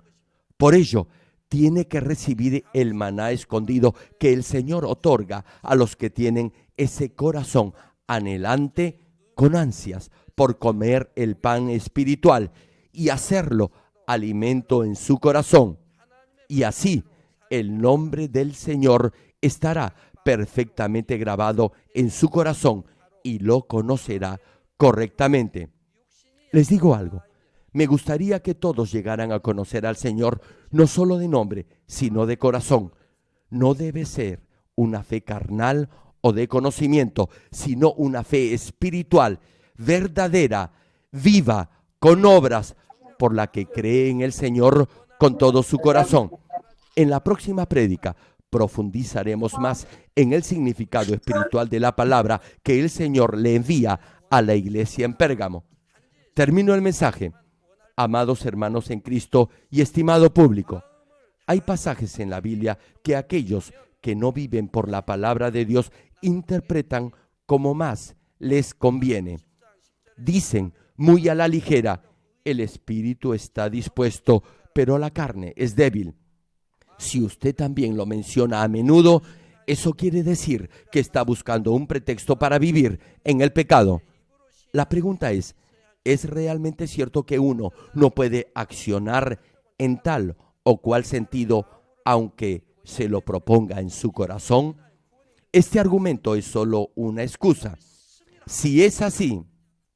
Por ello, tiene que recibir el maná escondido que el Señor otorga a los que tienen ese corazón anhelante con ansias por comer el pan espiritual y hacerlo alimento en su corazón. Y así el nombre del Señor estará perfectamente grabado en su corazón y lo conocerá correctamente. Les digo algo, me gustaría que todos llegaran a conocer al Señor no solo de nombre, sino de corazón. No debe ser una fe carnal o de conocimiento, sino una fe espiritual, verdadera, viva, con obras, por la que cree en el Señor con todo su corazón. En la próxima prédica profundizaremos más en el significado espiritual de la palabra que el Señor le envía a la iglesia en Pérgamo. Termino el mensaje. Amados hermanos en Cristo y estimado público, Hay pasajes en la Biblia que aquellos que no viven por la palabra de Dios interpretan como más les conviene. Dicen muy a la ligera, el espíritu está dispuesto, pero la carne es débil. Si usted también lo menciona a menudo, eso quiere decir que está buscando un pretexto para vivir en el pecado. La pregunta ¿es realmente cierto que uno no puede accionar en tal o cual sentido aunque se lo proponga en su corazón? Este argumento es solo una excusa. Si es así,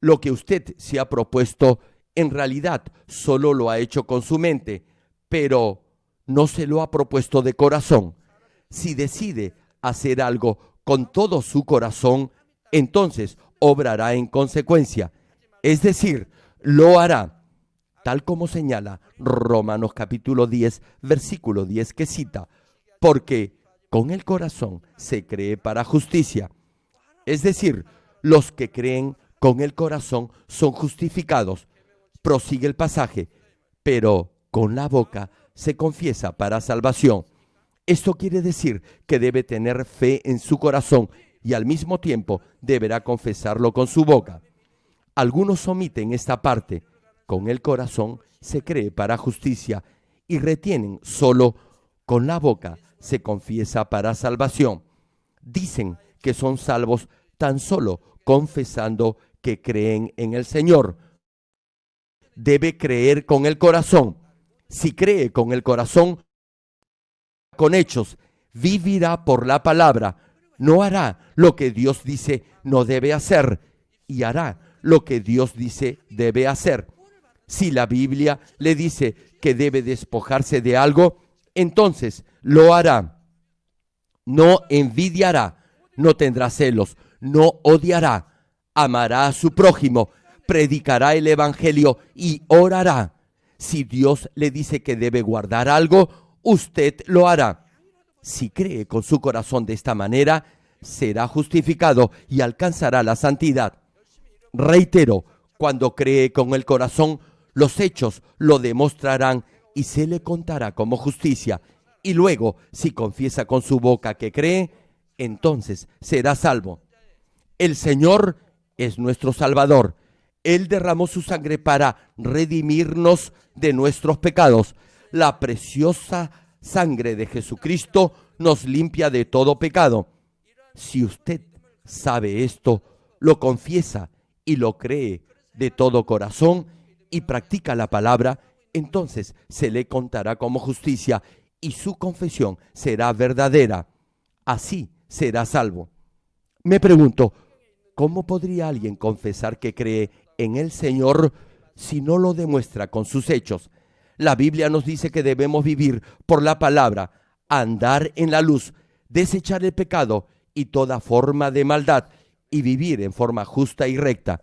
lo que usted se ha propuesto en realidad solo lo ha hecho con su mente, pero no se lo ha propuesto de corazón. Si decide hacer algo con todo su corazón, entonces obrará en consecuencia. Es decir, lo hará, tal como señala Romanos capítulo 10, versículo 10 que cita, porque con el corazón se cree para justicia. Es decir, los que creen con el corazón son justificados. Prosigue el pasaje, pero con la boca se confiesa para salvación. Esto quiere decir que debe tener fe en su corazón y al mismo tiempo deberá confesarlo con su boca. Algunos omiten esta parte. Con el corazón se cree para justicia y retienen solo con la boca se confiesa para salvación. Dicen que son salvos tan solo confesando que creen en el Señor. Debe creer con el corazón. Si cree con el corazón, con hechos, vivirá por la palabra. No hará lo que Dios dice no debe hacer y hará lo que Dios dice debe hacer. Si la Biblia le dice que debe despojarse de algo, entonces lo hará. No envidiará, no tendrá celos, no odiará, amará a su prójimo, predicará el evangelio y orará. Si Dios le dice que debe guardar algo, usted lo hará. Si cree con su corazón de esta manera, será justificado y alcanzará la santidad. Reitero, cuando cree con el corazón, los hechos lo demostrarán y se le contará como justicia. Y luego, si confiesa con su boca que cree, entonces será salvo. El Señor es nuestro Salvador. Él derramó su sangre para redimirnos de nuestros pecados. La preciosa sangre de Jesucristo nos limpia de todo pecado. Si usted sabe esto, lo confiesa y lo cree de todo corazón y practica la palabra, entonces se le contará como justicia y su confesión será verdadera. Así será salvo. Me pregunto, ¿cómo podría alguien confesar que cree en el Señor si no lo demuestra con sus hechos? La Biblia nos dice que debemos vivir por la palabra, andar en la luz, desechar el pecado y toda forma de maldad y vivir en forma justa y recta,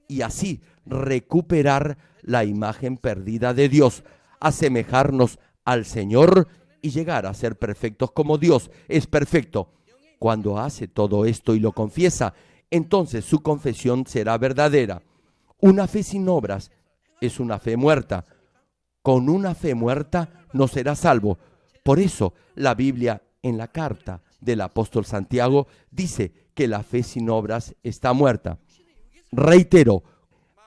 y así recuperar la imagen perdida de Dios, asemejarnos al Señor y llegar a ser perfectos como Dios es perfecto. Cuando hace todo esto y lo confiesa, entonces su confesión será verdadera. Una fe sin obras es una fe muerta. Con una fe muerta no será salvo. Por eso la Biblia en la carta del apóstol Santiago dice que la fe sin obras está muerta. Reitero,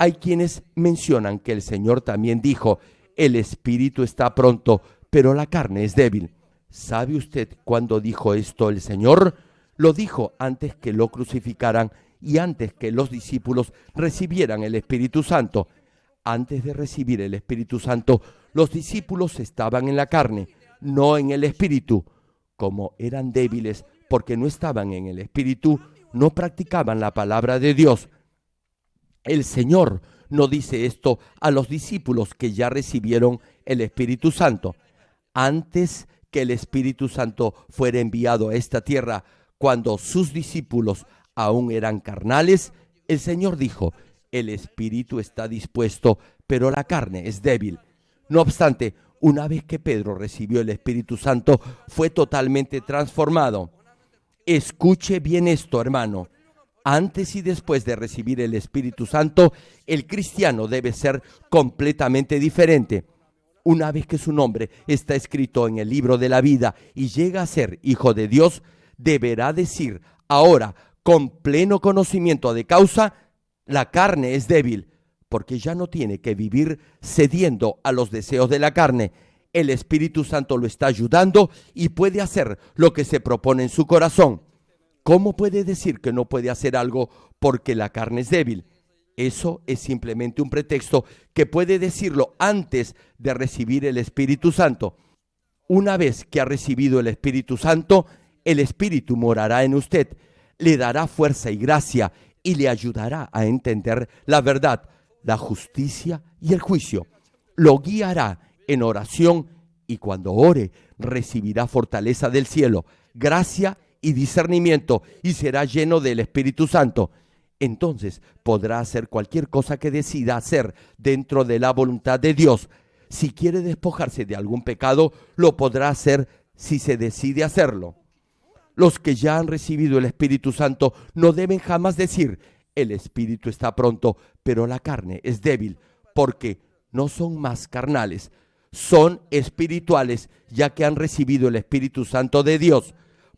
hay quienes mencionan que el Señor también dijo, el espíritu está pronto, pero la carne es débil. ¿Sabe usted cuándo dijo esto el Señor? Lo dijo antes que lo crucificaran y antes que los discípulos recibieran el Espíritu Santo. Antes de recibir el Espíritu Santo, los discípulos estaban en la carne, no en el Espíritu. Como eran débiles porque no estaban en el Espíritu, no practicaban la palabra de Dios. El Señor no dice esto a los discípulos que ya recibieron el Espíritu Santo. Antes que el Espíritu Santo fuera enviado a esta tierra, cuando sus discípulos aún eran carnales, el Señor dijo, el Espíritu está dispuesto, pero la carne es débil. No obstante, una vez que Pedro recibió el Espíritu Santo, fue totalmente transformado. Escuche bien esto, hermano. Antes y después de recibir el Espíritu Santo, el cristiano debe ser completamente diferente. Una vez que su nombre está escrito en el libro de la vida y llega a ser hijo de Dios, deberá decir ahora, con pleno conocimiento de causa, la carne es débil, porque ya no tiene que vivir cediendo a los deseos de la carne. El Espíritu Santo lo está ayudando y puede hacer lo que se propone en su corazón. ¿Cómo puede decir que no puede hacer algo porque la carne es débil? Eso es simplemente un pretexto que puede decirlo antes de recibir el Espíritu Santo. Una vez que ha recibido el Espíritu Santo, el Espíritu morará en usted, le dará fuerza y gracia y le ayudará a entender la verdad, la justicia y el juicio. Lo guiará en oración y cuando ore recibirá fortaleza del cielo, gracia y discernimiento y será lleno del Espíritu Santo. Entonces podrá hacer cualquier cosa que decida hacer dentro de la voluntad de Dios. Si quiere despojarse de algún pecado, lo podrá hacer si se decide hacerlo. Los que ya han recibido el Espíritu Santo no deben jamás decir, el Espíritu está pronto, pero la carne es débil, porque no son más carnales, son espirituales, ya que han recibido el Espíritu Santo de Dios.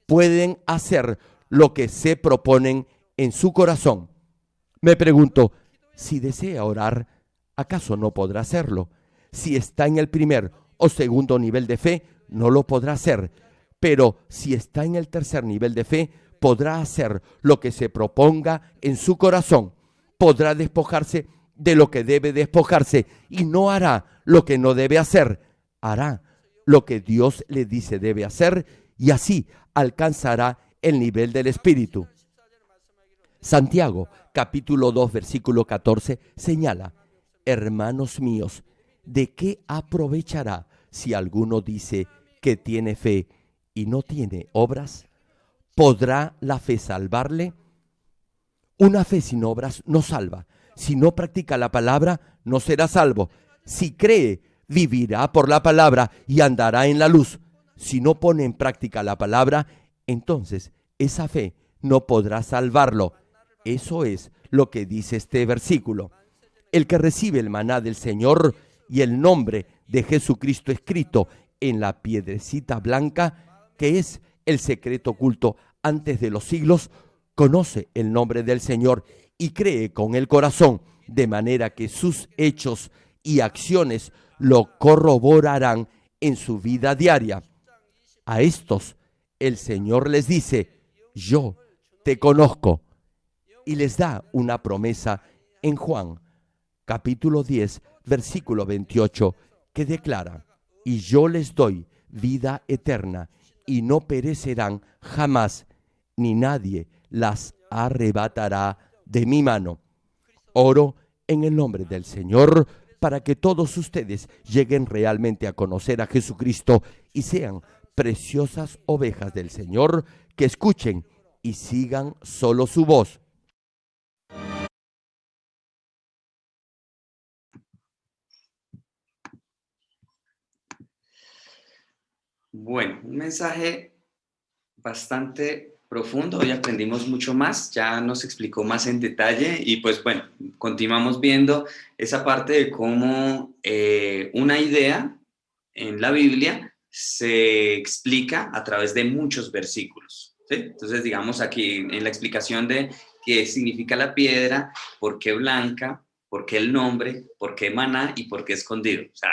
Pueden hacer lo que se proponen en su corazón. Me pregunto, si desea orar, ¿acaso no podrá hacerlo? Si está en el primer o segundo nivel de fe, no lo podrá hacer. Pero si está en el tercer nivel de fe, podrá hacer lo que se proponga en su corazón. Podrá despojarse de lo que debe despojarse y no hará lo que no debe hacer. Hará lo que Dios le dice debe hacer y así alcanzará el nivel del Espíritu. Santiago, capítulo 2, versículo 14, señala, hermanos míos, ¿de qué aprovechará si alguno dice que tiene fe y no tiene obras? ¿Podrá la fe salvarle? Una fe sin obras no salva. Si no practica la palabra, no será salvo. Si cree, vivirá por la palabra y andará en la luz. Si no pone en práctica la palabra, entonces esa fe no podrá salvarlo. Eso es lo que dice este versículo. El que recibe el maná del Señor y el nombre de Jesucristo escrito en la piedrecita blanca, que es el secreto oculto antes de los siglos, conoce el nombre del Señor y cree con el corazón, de manera que sus hechos y acciones lo corroborarán en su vida diaria. A estos el Señor les dice, yo te conozco, y les da una promesa en Juan, capítulo 10, versículo 28, que declara, y yo les doy vida eterna, y no perecerán jamás, ni nadie las arrebatará de mi mano. Oro en el nombre del Señor para que todos ustedes lleguen realmente a conocer a Jesucristo y sean preciosas ovejas del Señor que escuchen y sigan solo su voz. Bueno, un mensaje bastante profundo. Hoy aprendimos mucho más, ya nos explicó más en detalle y pues bueno, continuamos viendo esa parte de cómo una idea en la Biblia se explica a través de muchos versículos, ¿sí? Entonces, digamos aquí en la explicación de qué significa la piedra, por qué blanca, por qué el nombre, por qué maná y por qué escondido. O sea,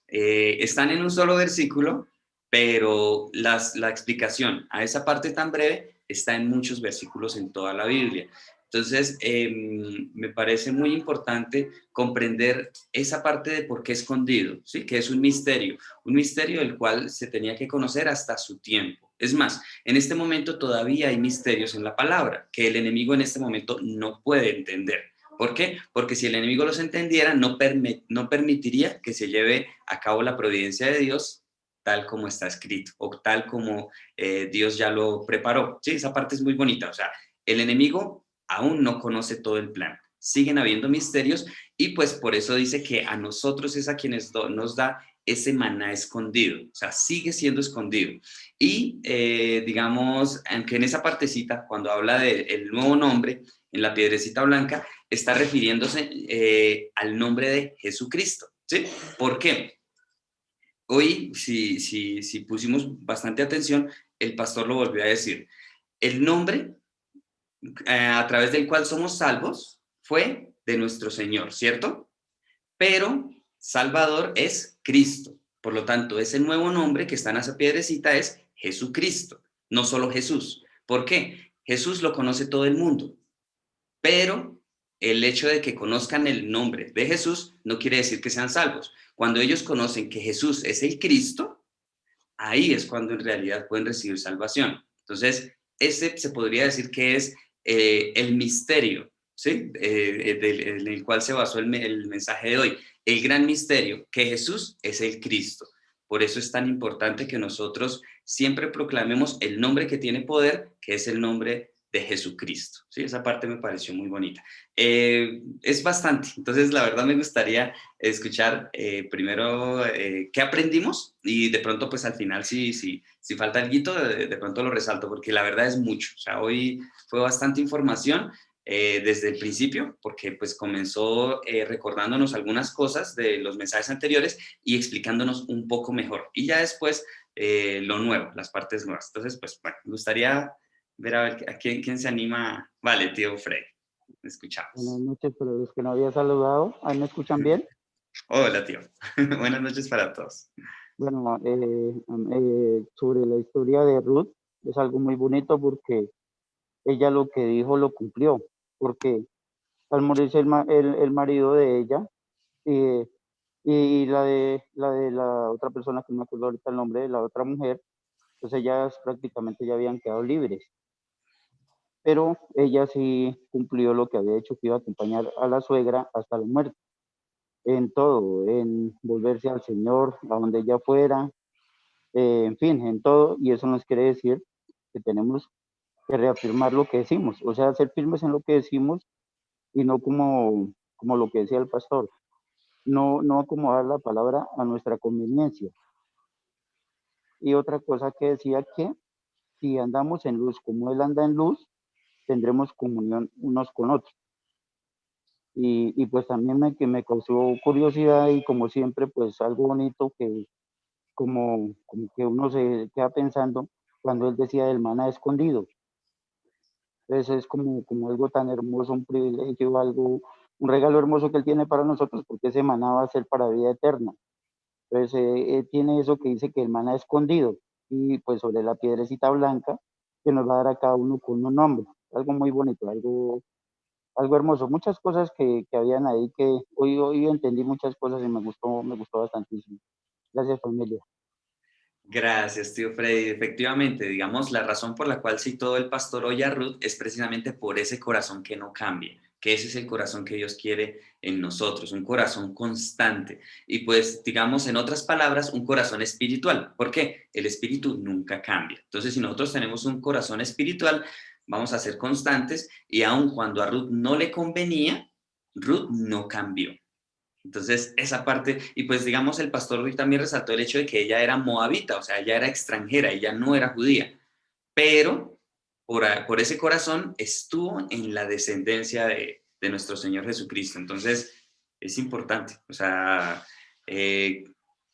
están en un solo versículo, pero la explicación a esa parte tan breve está en muchos versículos en toda la Biblia. Entonces, me parece muy importante comprender esa parte de por qué escondido, ¿sí? Que es un misterio del cual se tenía que conocer hasta su tiempo. Es más, en este momento todavía hay misterios en la palabra que el enemigo en este momento no puede entender. ¿Por qué? Porque si el enemigo los entendiera, no permitiría que se lleve a cabo la providencia de Dios tal como está escrito o tal como Dios ya lo preparó. Sí, esa parte es muy bonita. O sea, el enemigo aún no conoce todo el plan. Siguen habiendo misterios y pues por eso dice que a nosotros es a quienes nos da ese maná escondido. O sea, sigue siendo escondido. Y digamos, aunque en esa partecita, cuando habla del nuevo nombre, en la piedrecita blanca, está refiriéndose al nombre de Jesucristo. ¿Sí? ¿Por qué? hoy, si pusimos bastante atención, el pastor lo volvió a decir. El nombre a través del cual somos salvos fue de nuestro Señor, ¿cierto? Pero Salvador es Cristo. Por lo tanto, ese nuevo nombre que está en esa piedrecita es Jesucristo, no solo Jesús. ¿Por qué? Jesús lo conoce todo el mundo, pero el hecho de que conozcan el nombre de Jesús no quiere decir que sean salvos. Cuando ellos conocen que Jesús es el Cristo, ahí es cuando en realidad pueden recibir salvación. Entonces, ese se podría decir que es el misterio, ¿sí? En el cual se basó el mensaje de hoy. El gran misterio, que Jesús es el Cristo. Por eso es tan importante que nosotros siempre proclamemos el nombre que tiene poder, que es el nombre de Jesucristo. ¿Sí? Esa parte me pareció muy bonita. Es bastante. Entonces, la verdad me gustaría escuchar primero qué aprendimos y de pronto, pues al final, si falta algo, de pronto lo resalto, porque la verdad es mucho. O sea, hoy fue bastante información desde el principio, porque pues comenzó recordándonos algunas cosas de los mensajes anteriores y explicándonos un poco mejor. Y ya después lo nuevo, las partes nuevas. Entonces, pues bueno, me gustaría ver a ver a quién se anima. Vale, tío Frey, escuchamos. Buenas noches, pero los que no había saludado, ¿ahí me escuchan bien? Hola, tío. Buenas noches para todos. Bueno, sobre la historia de Ruth, es algo muy bonito porque ella lo que dijo lo cumplió, porque al morirse el marido de ella y la otra persona, que no me acuerdo ahorita el nombre de la otra mujer, pues ellas prácticamente ya habían quedado libres. Pero ella sí cumplió lo que había hecho, que iba a acompañar a la suegra hasta la muerte. En todo, en volverse al Señor, a donde ella fuera, en fin, en todo, y eso nos quiere decir que tenemos que reafirmar lo que decimos, o sea, ser firmes en lo que decimos y no como lo que decía el pastor, no acomodar la palabra a nuestra conveniencia. Y otra cosa que decía, que si andamos en luz como Él anda en luz, tendremos comunión unos con otros. Y pues también me causó curiosidad, y como siempre, pues algo bonito, que como que uno se queda pensando cuando él decía del maná escondido. Entonces es como algo tan hermoso, un privilegio, algo, un regalo hermoso que él tiene para nosotros, porque ese maná va a ser para vida eterna. Entonces tiene eso que dice que el maná escondido, y pues sobre la piedrecita blanca que nos va a dar a cada uno con un nombre. Algo muy bonito, algo hermoso. Muchas cosas que habían ahí, que hoy entendí muchas cosas y me gustó bastantísimo. Gracias, familia. Gracias, tío Freddy. Efectivamente, digamos, la razón por la cual citó el pastor hoy a Ruth es precisamente por ese corazón que no cambia, que ese es el corazón que Dios quiere en nosotros, un corazón constante. Y pues, digamos, en otras palabras, un corazón espiritual. ¿Por qué? El espíritu nunca cambia. Entonces, si nosotros tenemos un corazón espiritual, vamos a ser constantes, y aun cuando a Ruth no le convenía, Ruth no cambió. Entonces, esa parte, y pues digamos, el pastor Ruiz también resaltó el hecho de que ella era moabita, o sea, ella era extranjera, ella no era judía, pero por ese corazón estuvo en la descendencia de nuestro Señor Jesucristo. Entonces, es importante, o sea,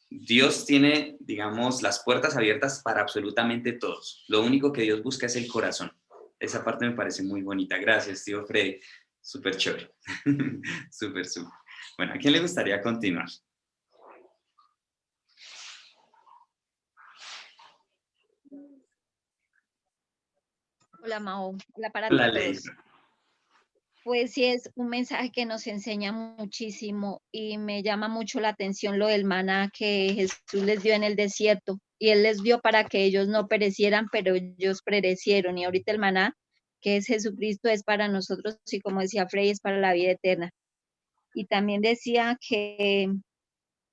Dios tiene, digamos, las puertas abiertas para absolutamente todos. Lo único que Dios busca es el corazón. Esa parte me parece muy bonita. Gracias, tío Freddy. Súper chévere. Súper, súper. Bueno, ¿a quién le gustaría continuar? Hola, Mao. Hola para La todos. ley. Pues sí, es un mensaje que nos enseña muchísimo y me llama mucho la atención lo del maná que Jesús les dio en el desierto, y Él les dio para que ellos no perecieran, pero ellos perecieron. Y ahorita el maná, que es Jesucristo, es para nosotros, y como decía Frey, es para la vida eterna. Y también decía que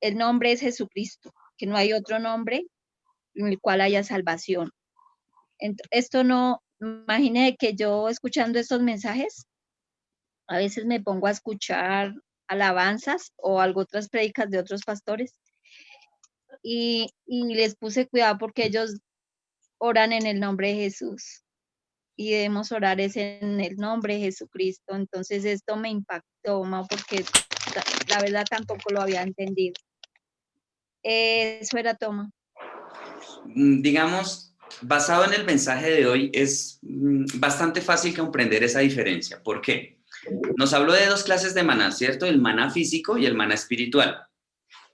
el nombre es Jesucristo, que no hay otro nombre en el cual haya salvación. Esto no, imagine que yo escuchando estos mensajes, a veces me pongo a escuchar alabanzas o algo, otras prédicas de otros pastores, y les puse cuidado porque ellos oran en el nombre de Jesús y debemos orar es en el nombre de Jesucristo. Entonces esto me impactó, Mau, porque la verdad tampoco lo había entendido. Eso era toma. Digamos, basado en el mensaje de hoy, es bastante fácil comprender esa diferencia. ¿Por qué? Nos habló de dos clases de maná, ¿cierto? El maná físico y el maná espiritual.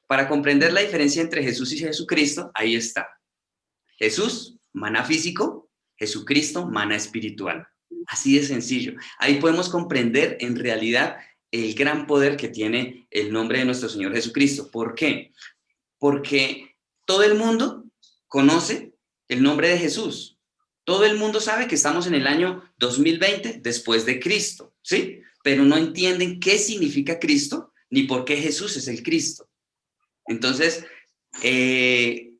Para comprender la diferencia entre Jesús y Jesucristo, ahí está. Jesús, maná físico; Jesucristo, maná espiritual. Así de sencillo. Ahí podemos comprender en realidad el gran poder que tiene el nombre de nuestro Señor Jesucristo. ¿Por qué? Porque todo el mundo conoce el nombre de Jesús. Todo el mundo sabe que estamos en el año 2020 después de Cristo, ¿sí? Pero no entienden qué significa Cristo ni por qué Jesús es el Cristo. Entonces,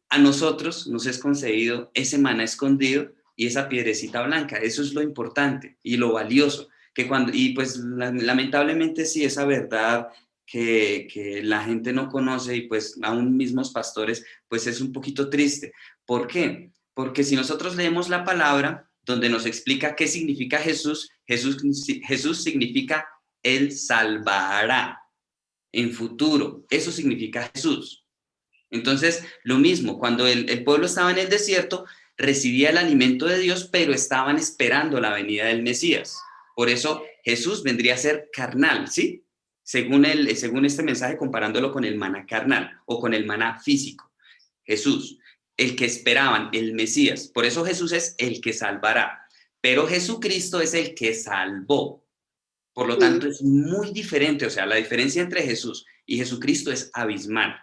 a nosotros nos es concedido ese maná escondido y esa piedrecita blanca. Eso es lo importante y lo valioso. Y pues lamentablemente sí, esa verdad que la gente no conoce y pues aún mismos pastores, pues es un poquito triste. ¿Por qué? Porque si nosotros leemos la palabra donde nos explica qué significa Jesús, Jesús significa Él salvará en futuro. Eso significa Jesús. Entonces, lo mismo, cuando el pueblo estaba en el desierto, recibía el alimento de Dios, pero estaban esperando la venida del Mesías. Por eso Jesús vendría a ser carnal, ¿sí? Según este mensaje, comparándolo con el maná carnal o con el maná físico. Jesús, el que esperaban, el Mesías. Por eso Jesús es el que salvará. Pero Jesucristo es el que salvó. Por lo tanto, es muy diferente. O sea, la diferencia entre Jesús y Jesucristo es abismal,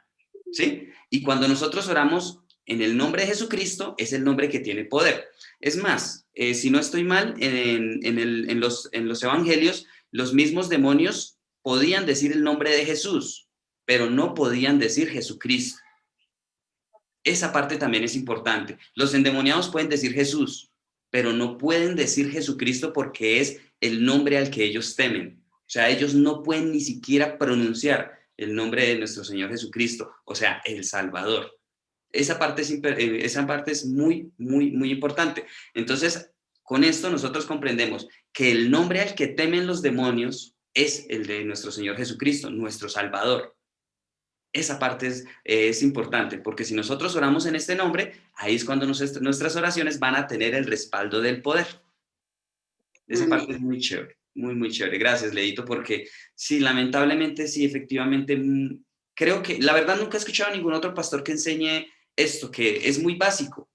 ¿sí? Y cuando nosotros oramos en el nombre de Jesucristo, es el nombre que tiene poder. Es más, si no estoy mal, en los evangelios, los mismos demonios podían decir el nombre de Jesús, pero no podían decir Jesucristo. Esa parte también es importante. Los endemoniados pueden decir Jesús, pero no pueden decir Jesucristo porque es el nombre al que ellos temen. O sea, ellos no pueden ni siquiera pronunciar el nombre de nuestro Señor Jesucristo, o sea, el Salvador. Esa parte es muy, muy, muy importante. Entonces, con esto nosotros comprendemos que el nombre al que temen los demonios es el de nuestro Señor Jesucristo, nuestro Salvador. Esa parte es importante, porque si nosotros oramos en este nombre, ahí es cuando nuestras oraciones van a tener el respaldo del poder. Esa parte es muy chévere, muy, muy chévere. Gracias, Leito, porque sí, lamentablemente, sí, efectivamente, creo que, la verdad, nunca he escuchado a ningún otro pastor que enseñe esto, que es muy básico.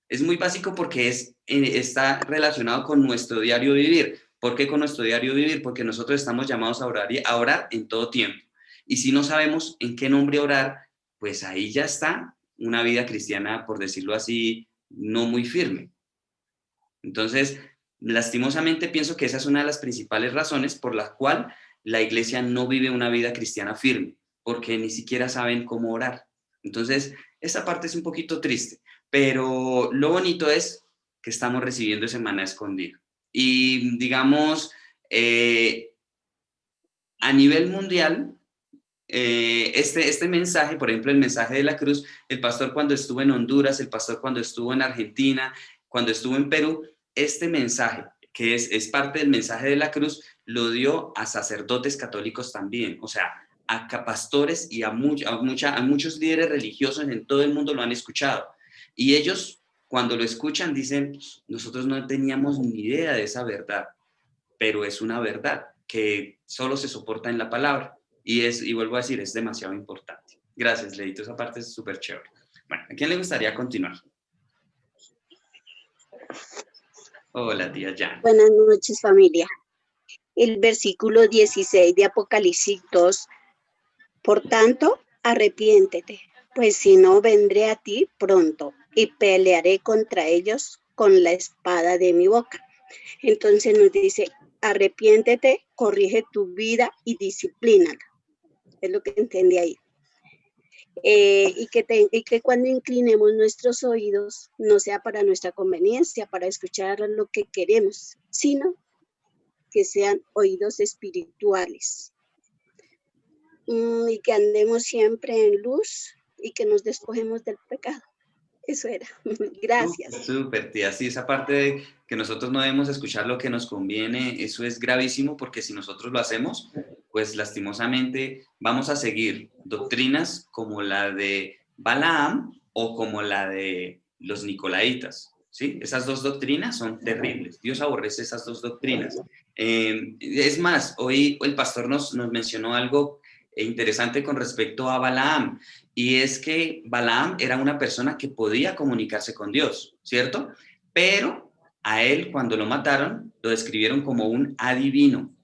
Es muy básico porque está relacionado con nuestro diario vivir. ¿Por qué con nuestro diario vivir? Porque nosotros estamos llamados a orar en todo tiempo. Y si no sabemos en qué nombre orar, pues ahí ya está una vida cristiana, por decirlo así, no muy firme. Entonces, lastimosamente pienso que esa es una de las principales razones por la cual la iglesia no vive una vida cristiana firme, porque ni siquiera saben cómo orar. Entonces, esa parte es un poquito triste, pero lo bonito es que estamos recibiendo ese maná escondido. Y digamos, a nivel mundial, este mensaje, por ejemplo, el mensaje de la cruz, el pastor cuando estuvo en Honduras, el pastor cuando estuvo en Argentina, cuando estuvo en Perú, este mensaje, que es parte del mensaje de la cruz, lo dio a sacerdotes católicos también, o sea, a pastores y a muchos líderes religiosos en todo el mundo lo han escuchado. Y ellos, cuando lo escuchan, dicen, nosotros no teníamos ni idea de esa verdad, pero es una verdad que solo se soporta en la palabra. Y vuelvo a decir, es demasiado importante. Gracias, Leito, esa parte es súper chévere. Bueno, ¿a quién le gustaría continuar? Hola, tía Jan. Buenas noches, familia. El versículo 16 de Apocalipsis 2. Por tanto, arrepiéntete, pues si no, vendré a ti pronto y pelearé contra ellos con la espada de mi boca. Entonces nos dice, arrepiéntete, corrige tu vida y disciplínala. Es lo que entendí ahí. Y que cuando inclinemos nuestros oídos no sea para nuestra conveniencia, para escuchar lo que queremos, sino que sean oídos espirituales. Y que andemos siempre en luz y que nos despojemos del pecado. Eso era. Gracias. Súper, tía. Sí, esa parte de que nosotros no debemos escuchar lo que nos conviene, eso es gravísimo porque si nosotros lo hacemos, pues lastimosamente vamos a seguir doctrinas como la de Balaam o como la de los nicolaitas, ¿sí? Esas dos doctrinas son terribles. Dios aborrece esas dos doctrinas. Es más, hoy el pastor nos mencionó algo interesante con respecto a Balaam, y es que Balaam era una persona que podía comunicarse con Dios, ¿cierto? Pero a él, cuando lo mataron, lo describieron como un adivino.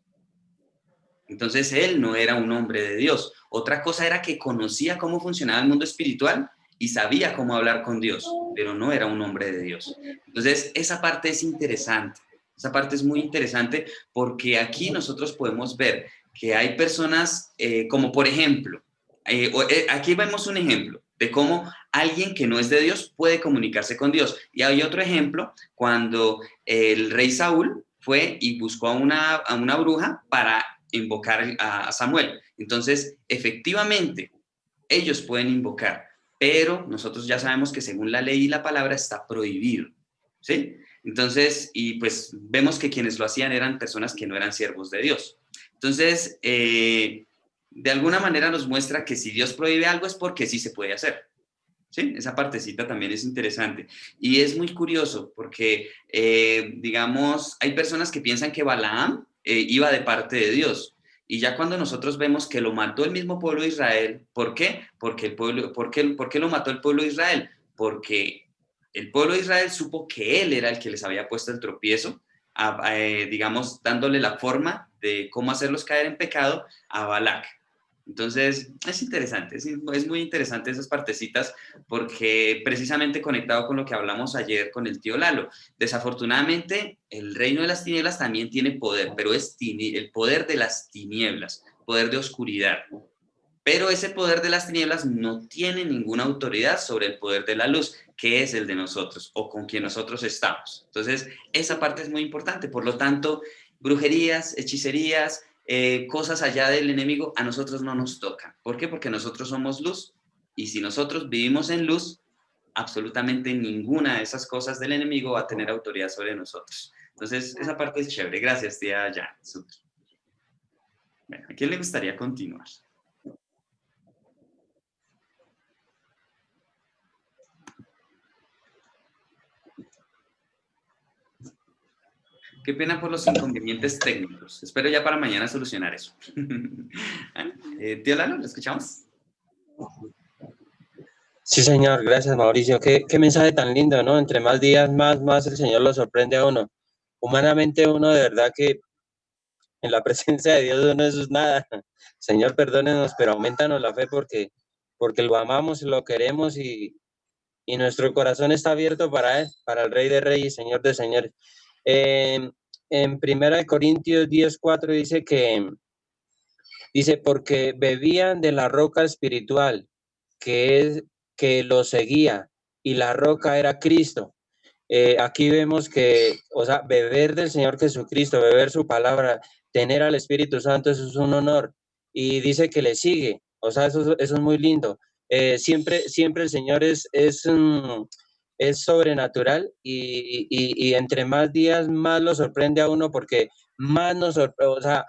Entonces él no era un hombre de Dios. Otra cosa era que conocía cómo funcionaba el mundo espiritual y sabía cómo hablar con Dios, pero no era un hombre de Dios. Entonces esa parte es interesante. Esa parte es muy interesante porque aquí nosotros podemos ver que hay personas como por ejemplo, aquí vemos un ejemplo de cómo alguien que no es de Dios puede comunicarse con Dios. Y hay otro ejemplo cuando el rey Saúl fue y buscó a una bruja para invocar a Samuel. Entonces, efectivamente, ellos pueden invocar, pero nosotros ya sabemos que según la ley y la palabra está prohibido, ¿sí? Entonces, y pues vemos que quienes lo hacían eran personas que no eran siervos de Dios. Entonces, de alguna manera nos muestra que si Dios prohíbe algo es porque sí se puede hacer. ¿Sí? Esa partecita también es interesante. Y es muy curioso porque, digamos, hay personas que piensan que Balaam iba de parte de Dios. Y ya cuando nosotros vemos que lo mató el mismo pueblo de Israel, ¿por qué? Porque ¿por qué lo mató el pueblo de Israel? Porque el pueblo de Israel supo que él era el que les había puesto el tropiezo, digamos, dándole la forma de cómo hacerlos caer en pecado a Balac. Entonces, es interesante, es muy interesante esas partecitas porque precisamente conectado con lo que hablamos ayer con el tío Lalo, desafortunadamente el reino de las tinieblas también tiene poder, pero es el poder de las tinieblas, poder de oscuridad. Pero ese poder de las tinieblas no tiene ninguna autoridad sobre el poder de la luz, que es el de nosotros o con quien nosotros estamos. Entonces, esa parte es muy importante. Por lo tanto, brujerías, hechicerías, cosas allá del enemigo, a nosotros no nos tocan. ¿Por qué? Porque nosotros somos luz y si nosotros vivimos en luz, absolutamente ninguna de esas cosas del enemigo va a tener autoridad sobre nosotros. Entonces, esa parte es chévere. Gracias, tía Jan. Bueno, ¿a quién le gustaría continuar? Qué pena por los inconvenientes técnicos. Espero ya para mañana solucionar eso. Tío Lalo, ¿lo escuchamos? Sí, señor, gracias, Mauricio. Qué mensaje tan lindo, ¿no? Entre más días, más el Señor lo sorprende a uno. Humanamente uno de verdad que en la presencia de Dios no es nada. Señor, perdónenos, pero aumentanos la fe porque lo amamos, lo queremos y nuestro corazón está abierto para Él, para el Rey de Reyes, Señor de Señores. En 1 Corintios 10:4 dice, porque bebían de la roca espiritual que los seguía, y la roca era Cristo. Aquí vemos que, o sea, beber del Señor Jesucristo, beber su palabra, tener al Espíritu Santo, eso es un honor. Y dice que le sigue, o sea, eso es muy lindo. Siempre el Señor es sobrenatural y entre más días más lo sorprende a uno porque más nos sorprende, o sea,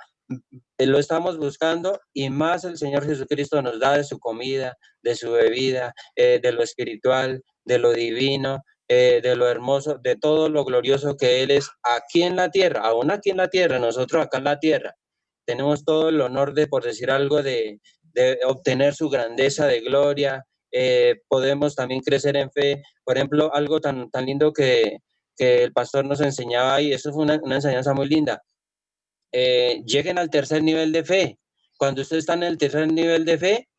lo estamos buscando y más el Señor Jesucristo nos da de su comida, de su bebida, de lo espiritual, de lo divino, de lo hermoso, de todo lo glorioso que Él es aquí en la tierra, aún aquí en la tierra, nosotros acá en la tierra. Tenemos todo el honor de, por decir algo, de obtener su grandeza de gloria. Podemos también crecer en fe. Por ejemplo, algo tan lindo que el pastor nos enseñaba y eso fue una enseñanza muy linda. Lleguen al tercer nivel de fe. Cuando usted está en el tercer nivel de fe,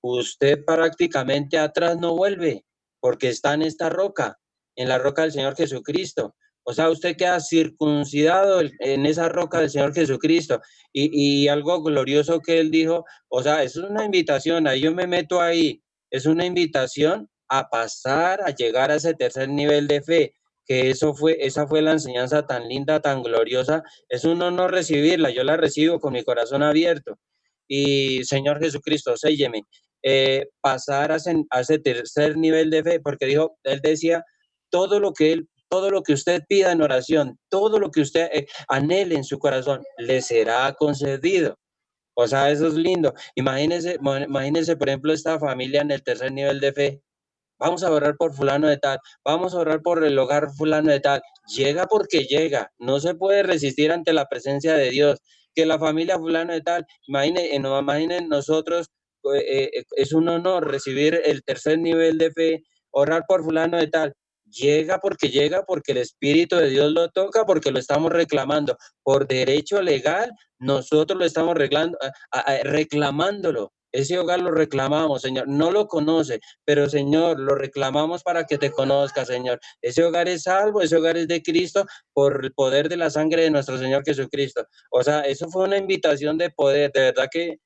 usted prácticamente atrás no vuelve, porque está en esta roca, en la roca del Señor Jesucristo. O sea, usted queda circuncidado en esa roca del Señor Jesucristo. Y algo glorioso que Él dijo, o sea, es una invitación, ahí yo me meto ahí, es una invitación a pasar, a llegar a ese tercer nivel de fe, que esa fue la enseñanza tan linda, tan gloriosa. Es un honor recibirla, yo la recibo con mi corazón abierto. Y Señor Jesucristo, sélleme. Pasar a ese tercer nivel de fe, porque Él decía, todo lo que usted pida en oración, todo lo que usted anhele en su corazón, le será concedido. O sea, eso es lindo. Imagínense, por ejemplo, esta familia en el tercer nivel de fe. Vamos a orar por fulano de tal, vamos a orar por el hogar fulano de tal. Llega porque llega, no se puede resistir ante la presencia de Dios. Que la familia fulano de tal, imaginen nosotros, es un honor recibir el tercer nivel de fe, orar por fulano de tal. Llega porque el Espíritu de Dios lo toca, porque lo estamos reclamando. Por derecho legal, nosotros lo estamos reclamándolo. Ese hogar lo reclamamos, Señor. No lo conoce, pero Señor, lo reclamamos para que te conozca, Señor. Ese hogar es salvo, ese hogar es de Cristo por el poder de la sangre de nuestro Señor Jesucristo. O sea, eso fue una invitación de poder, de verdad que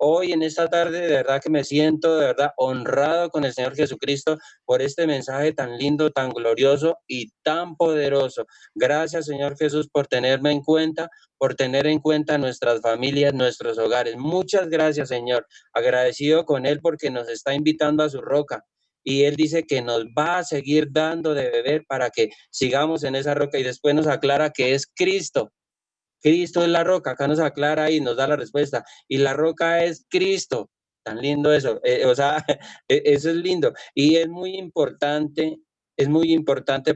hoy en esta tarde, de verdad que me siento de verdad honrado con el Señor Jesucristo por este mensaje tan lindo, tan glorioso y tan poderoso. Gracias, Señor Jesús, por tenerme en cuenta, por tener en cuenta nuestras familias, nuestros hogares. Muchas gracias, Señor. Agradecido con Él porque nos está invitando a su roca. Y Él dice que nos va a seguir dando de beber para que sigamos en esa roca y después nos aclara que es Cristo. Cristo es la roca, acá nos aclara y nos da la respuesta. Y la roca es Cristo. Tan lindo eso. O sea, eso es lindo. Y es muy importante,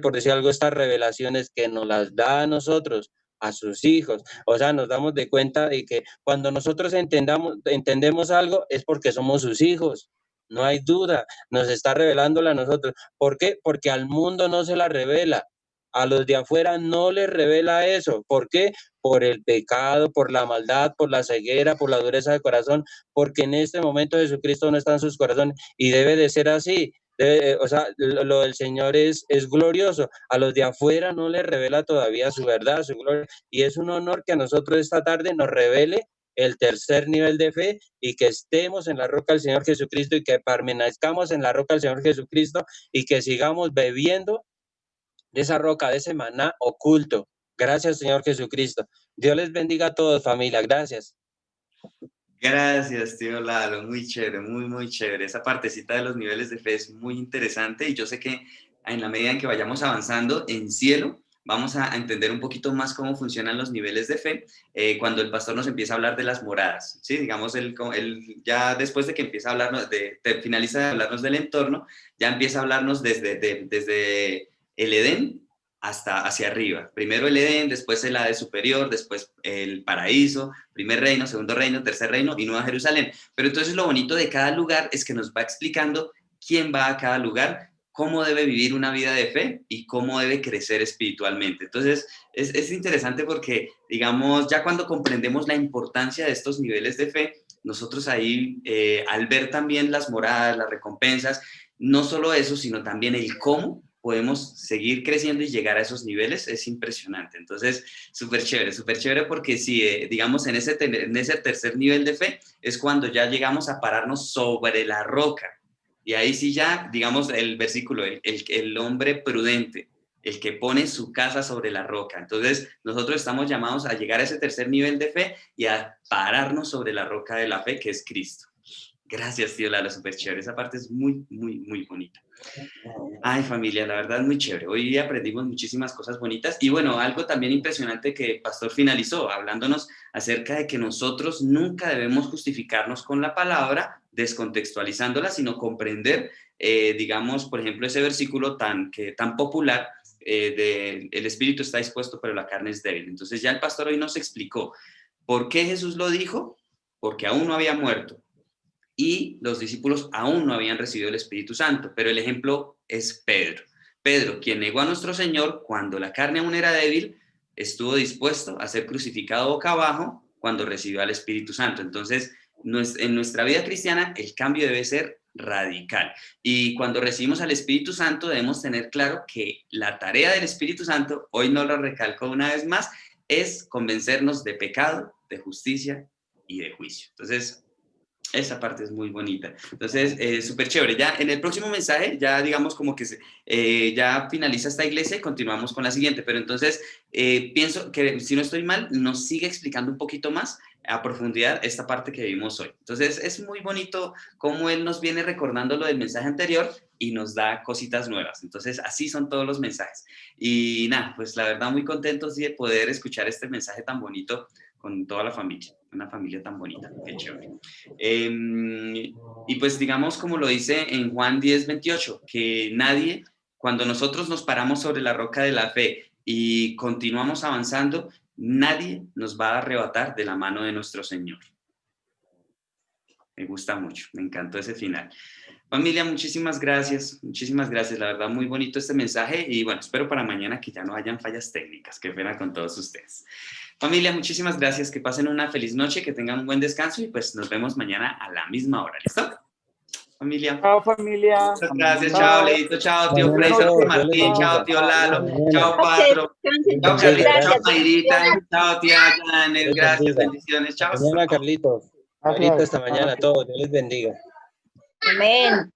por decir algo, estas revelaciones que nos las da a nosotros, a sus hijos. O sea, nos damos de cuenta de que cuando nosotros entendemos algo es porque somos sus hijos. No hay duda, nos está revelándola a nosotros. ¿Por qué? Porque al mundo no se la revela. A los de afuera no les revela eso. ¿Por qué? Por el pecado, por la maldad, por la ceguera, por la dureza de corazón, porque en este momento Jesucristo no está en sus corazones y debe de ser así. O sea, lo del Señor es glorioso. A los de afuera no les revela todavía su verdad, su gloria, y es un honor que a nosotros esta tarde nos revele el tercer nivel de fe y que estemos en la roca del Señor Jesucristo y que permanezcamos en la roca del Señor Jesucristo y que sigamos bebiendo de esa roca, de ese maná oculto. Gracias, Señor Jesucristo. Dios les bendiga a todos, familia. Gracias. Gracias, tío Lalo, muy chévere, muy chévere. Esa partecita de los niveles de fe es muy interesante y yo sé que en la medida en que vayamos avanzando en cielo, vamos a entender un poquito más cómo funcionan los niveles de fe cuando el pastor nos empieza a hablar de las moradas, ¿sí? Digamos, él ya después de que empieza a hablarnos, finaliza de hablarnos del entorno, ya empieza a hablarnos desde el Edén hasta hacia arriba. Primero el Edén, después el Hades superior, después el paraíso, primer reino, segundo reino, tercer reino y Nueva Jerusalén. Pero entonces lo bonito de cada lugar es que nos va explicando quién va a cada lugar, cómo debe vivir una vida de fe y cómo debe crecer espiritualmente. Entonces es interesante porque, digamos, ya cuando comprendemos la importancia de estos niveles de fe, nosotros ahí, al ver también las moradas, las recompensas, no solo eso, sino también el cómo podemos seguir creciendo y llegar a esos niveles, es impresionante. Entonces, súper chévere porque si, digamos, en ese tercer nivel de fe es cuando ya llegamos a pararnos sobre la roca. Y ahí sí ya, digamos, el versículo, el hombre prudente, el que pone su casa sobre la roca. Entonces, nosotros estamos llamados a llegar a ese tercer nivel de fe y a pararnos sobre la roca de la fe, que es Cristo. Gracias, tío Lalo, súper chévere. Esa parte es muy bonita. Ay, familia, la verdad, muy chévere. Hoy aprendimos muchísimas cosas bonitas. Y bueno, algo también impresionante que el pastor finalizó, hablándonos acerca de que nosotros nunca debemos justificarnos con la palabra, descontextualizándola, sino comprender, digamos, por ejemplo, ese versículo tan popular de el espíritu está dispuesto, pero la carne es débil. Entonces ya el pastor hoy nos explicó por qué Jesús lo dijo, porque aún no había muerto. Y los discípulos aún no habían recibido el Espíritu Santo, pero el ejemplo es Pedro. Pedro, quien negó a nuestro Señor cuando la carne aún era débil, estuvo dispuesto a ser crucificado boca abajo cuando recibió al Espíritu Santo. Entonces, en nuestra vida cristiana, el cambio debe ser radical. Y cuando recibimos al Espíritu Santo, debemos tener claro que la tarea del Espíritu Santo, hoy no lo recalco una vez más, es convencernos de pecado, de justicia y de juicio. Entonces, esa parte es muy bonita. Entonces, súper chévere. Ya en el próximo mensaje, ya digamos como que ya finaliza esta iglesia y continuamos con la siguiente. Pero entonces, pienso que si no estoy mal, nos sigue explicando un poquito más a profundidad esta parte que vimos hoy. Entonces, es muy bonito cómo él nos viene recordando lo del mensaje anterior y nos da cositas nuevas. Entonces, así son todos los mensajes. Y nada, pues la verdad muy contentos de poder escuchar este mensaje tan bonito con toda la familia. una familia tan bonita, qué chévere. Y pues digamos como lo dice en Juan 10:28, que nadie, cuando nosotros nos paramos sobre la roca de la fe y continuamos avanzando, nadie nos va a arrebatar de la mano de nuestro Señor. Me gusta mucho, me encantó ese final. Familia, muchísimas gracias, la verdad muy bonito este mensaje y bueno, espero para mañana que ya no hayan fallas técnicas, qué pena con todos ustedes. Familia, muchísimas gracias, que pasen una feliz noche, que tengan un buen descanso y pues nos vemos mañana a la misma hora, ¿listo? Familia. Chao, familia. Muchas gracias, chao, Leito, chao, tío Fraser, Martín, chao, tío Lalo, chao, Patro, chao, Carlita, chao, Mayrita, chao, tía Janet, gracias, bendiciones, chao. Mañana, Carlitos. Carlitos, hasta mañana a todos. Dios les bendiga. Amén.